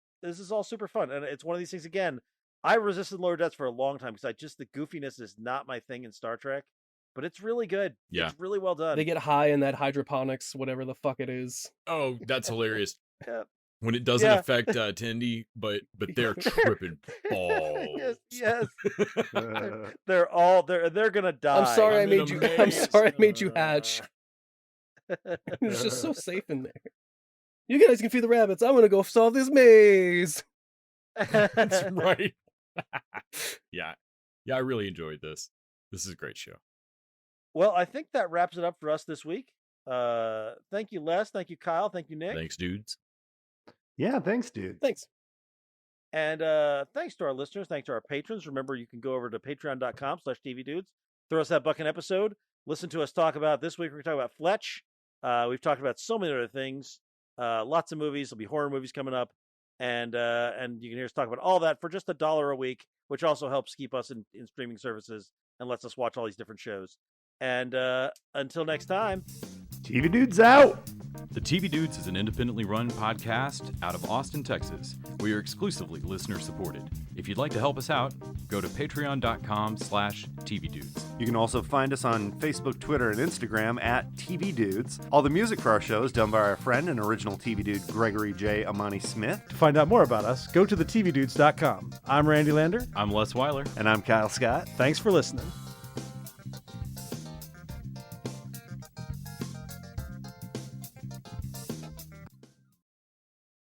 super fun, and it's one of these things. Again, I resisted Lower Decks for a long time because the goofiness is not my thing in Star Trek, but it's really good. Yeah, it's really well done. They get high in that hydroponics, whatever the fuck it is. Oh, that's hilarious. Yeah. When it doesn't affect Tendi, but they're tripping balls. Yes. They're gonna die. I'm sorry I made you hatch. It's just so safe in there. You guys can feed the rabbits. I'm gonna go solve this maze. That's right. Yeah, I really enjoyed this. This is a great show. Well, I think that wraps it up for us this week. Thank you, Les. Thank you, Kyle. Thank you, Nick. Thanks, dudes. Yeah, thanks, dude. Thanks. And thanks to our listeners. Thanks to our patrons. Remember, you can go over to patreon.com/tvdudes. Throw us that buck an episode. Listen to us talk about, this week we're talking about Fletch. We've talked about so many other things. Lots of movies. There'll be horror movies coming up. And you can hear us talk about all that for just $1 a week, which also helps keep us in streaming services and lets us watch all these different shows. And until next time, TV Dudes out! The TV Dudes is an independently run podcast out of Austin, Texas. We are exclusively listener supported. If you'd like to help us out, go to patreon.com/TVDudes. You can also find us on Facebook, Twitter, and Instagram at TV Dudes. All the music for our show is done by our friend and original TV Dude, Gregory J. Amani Smith. To find out more about us, go to thetvdudes.com. I'm Randy Lander. I'm Les Weiler. And I'm Kyle Scott. Thanks for listening.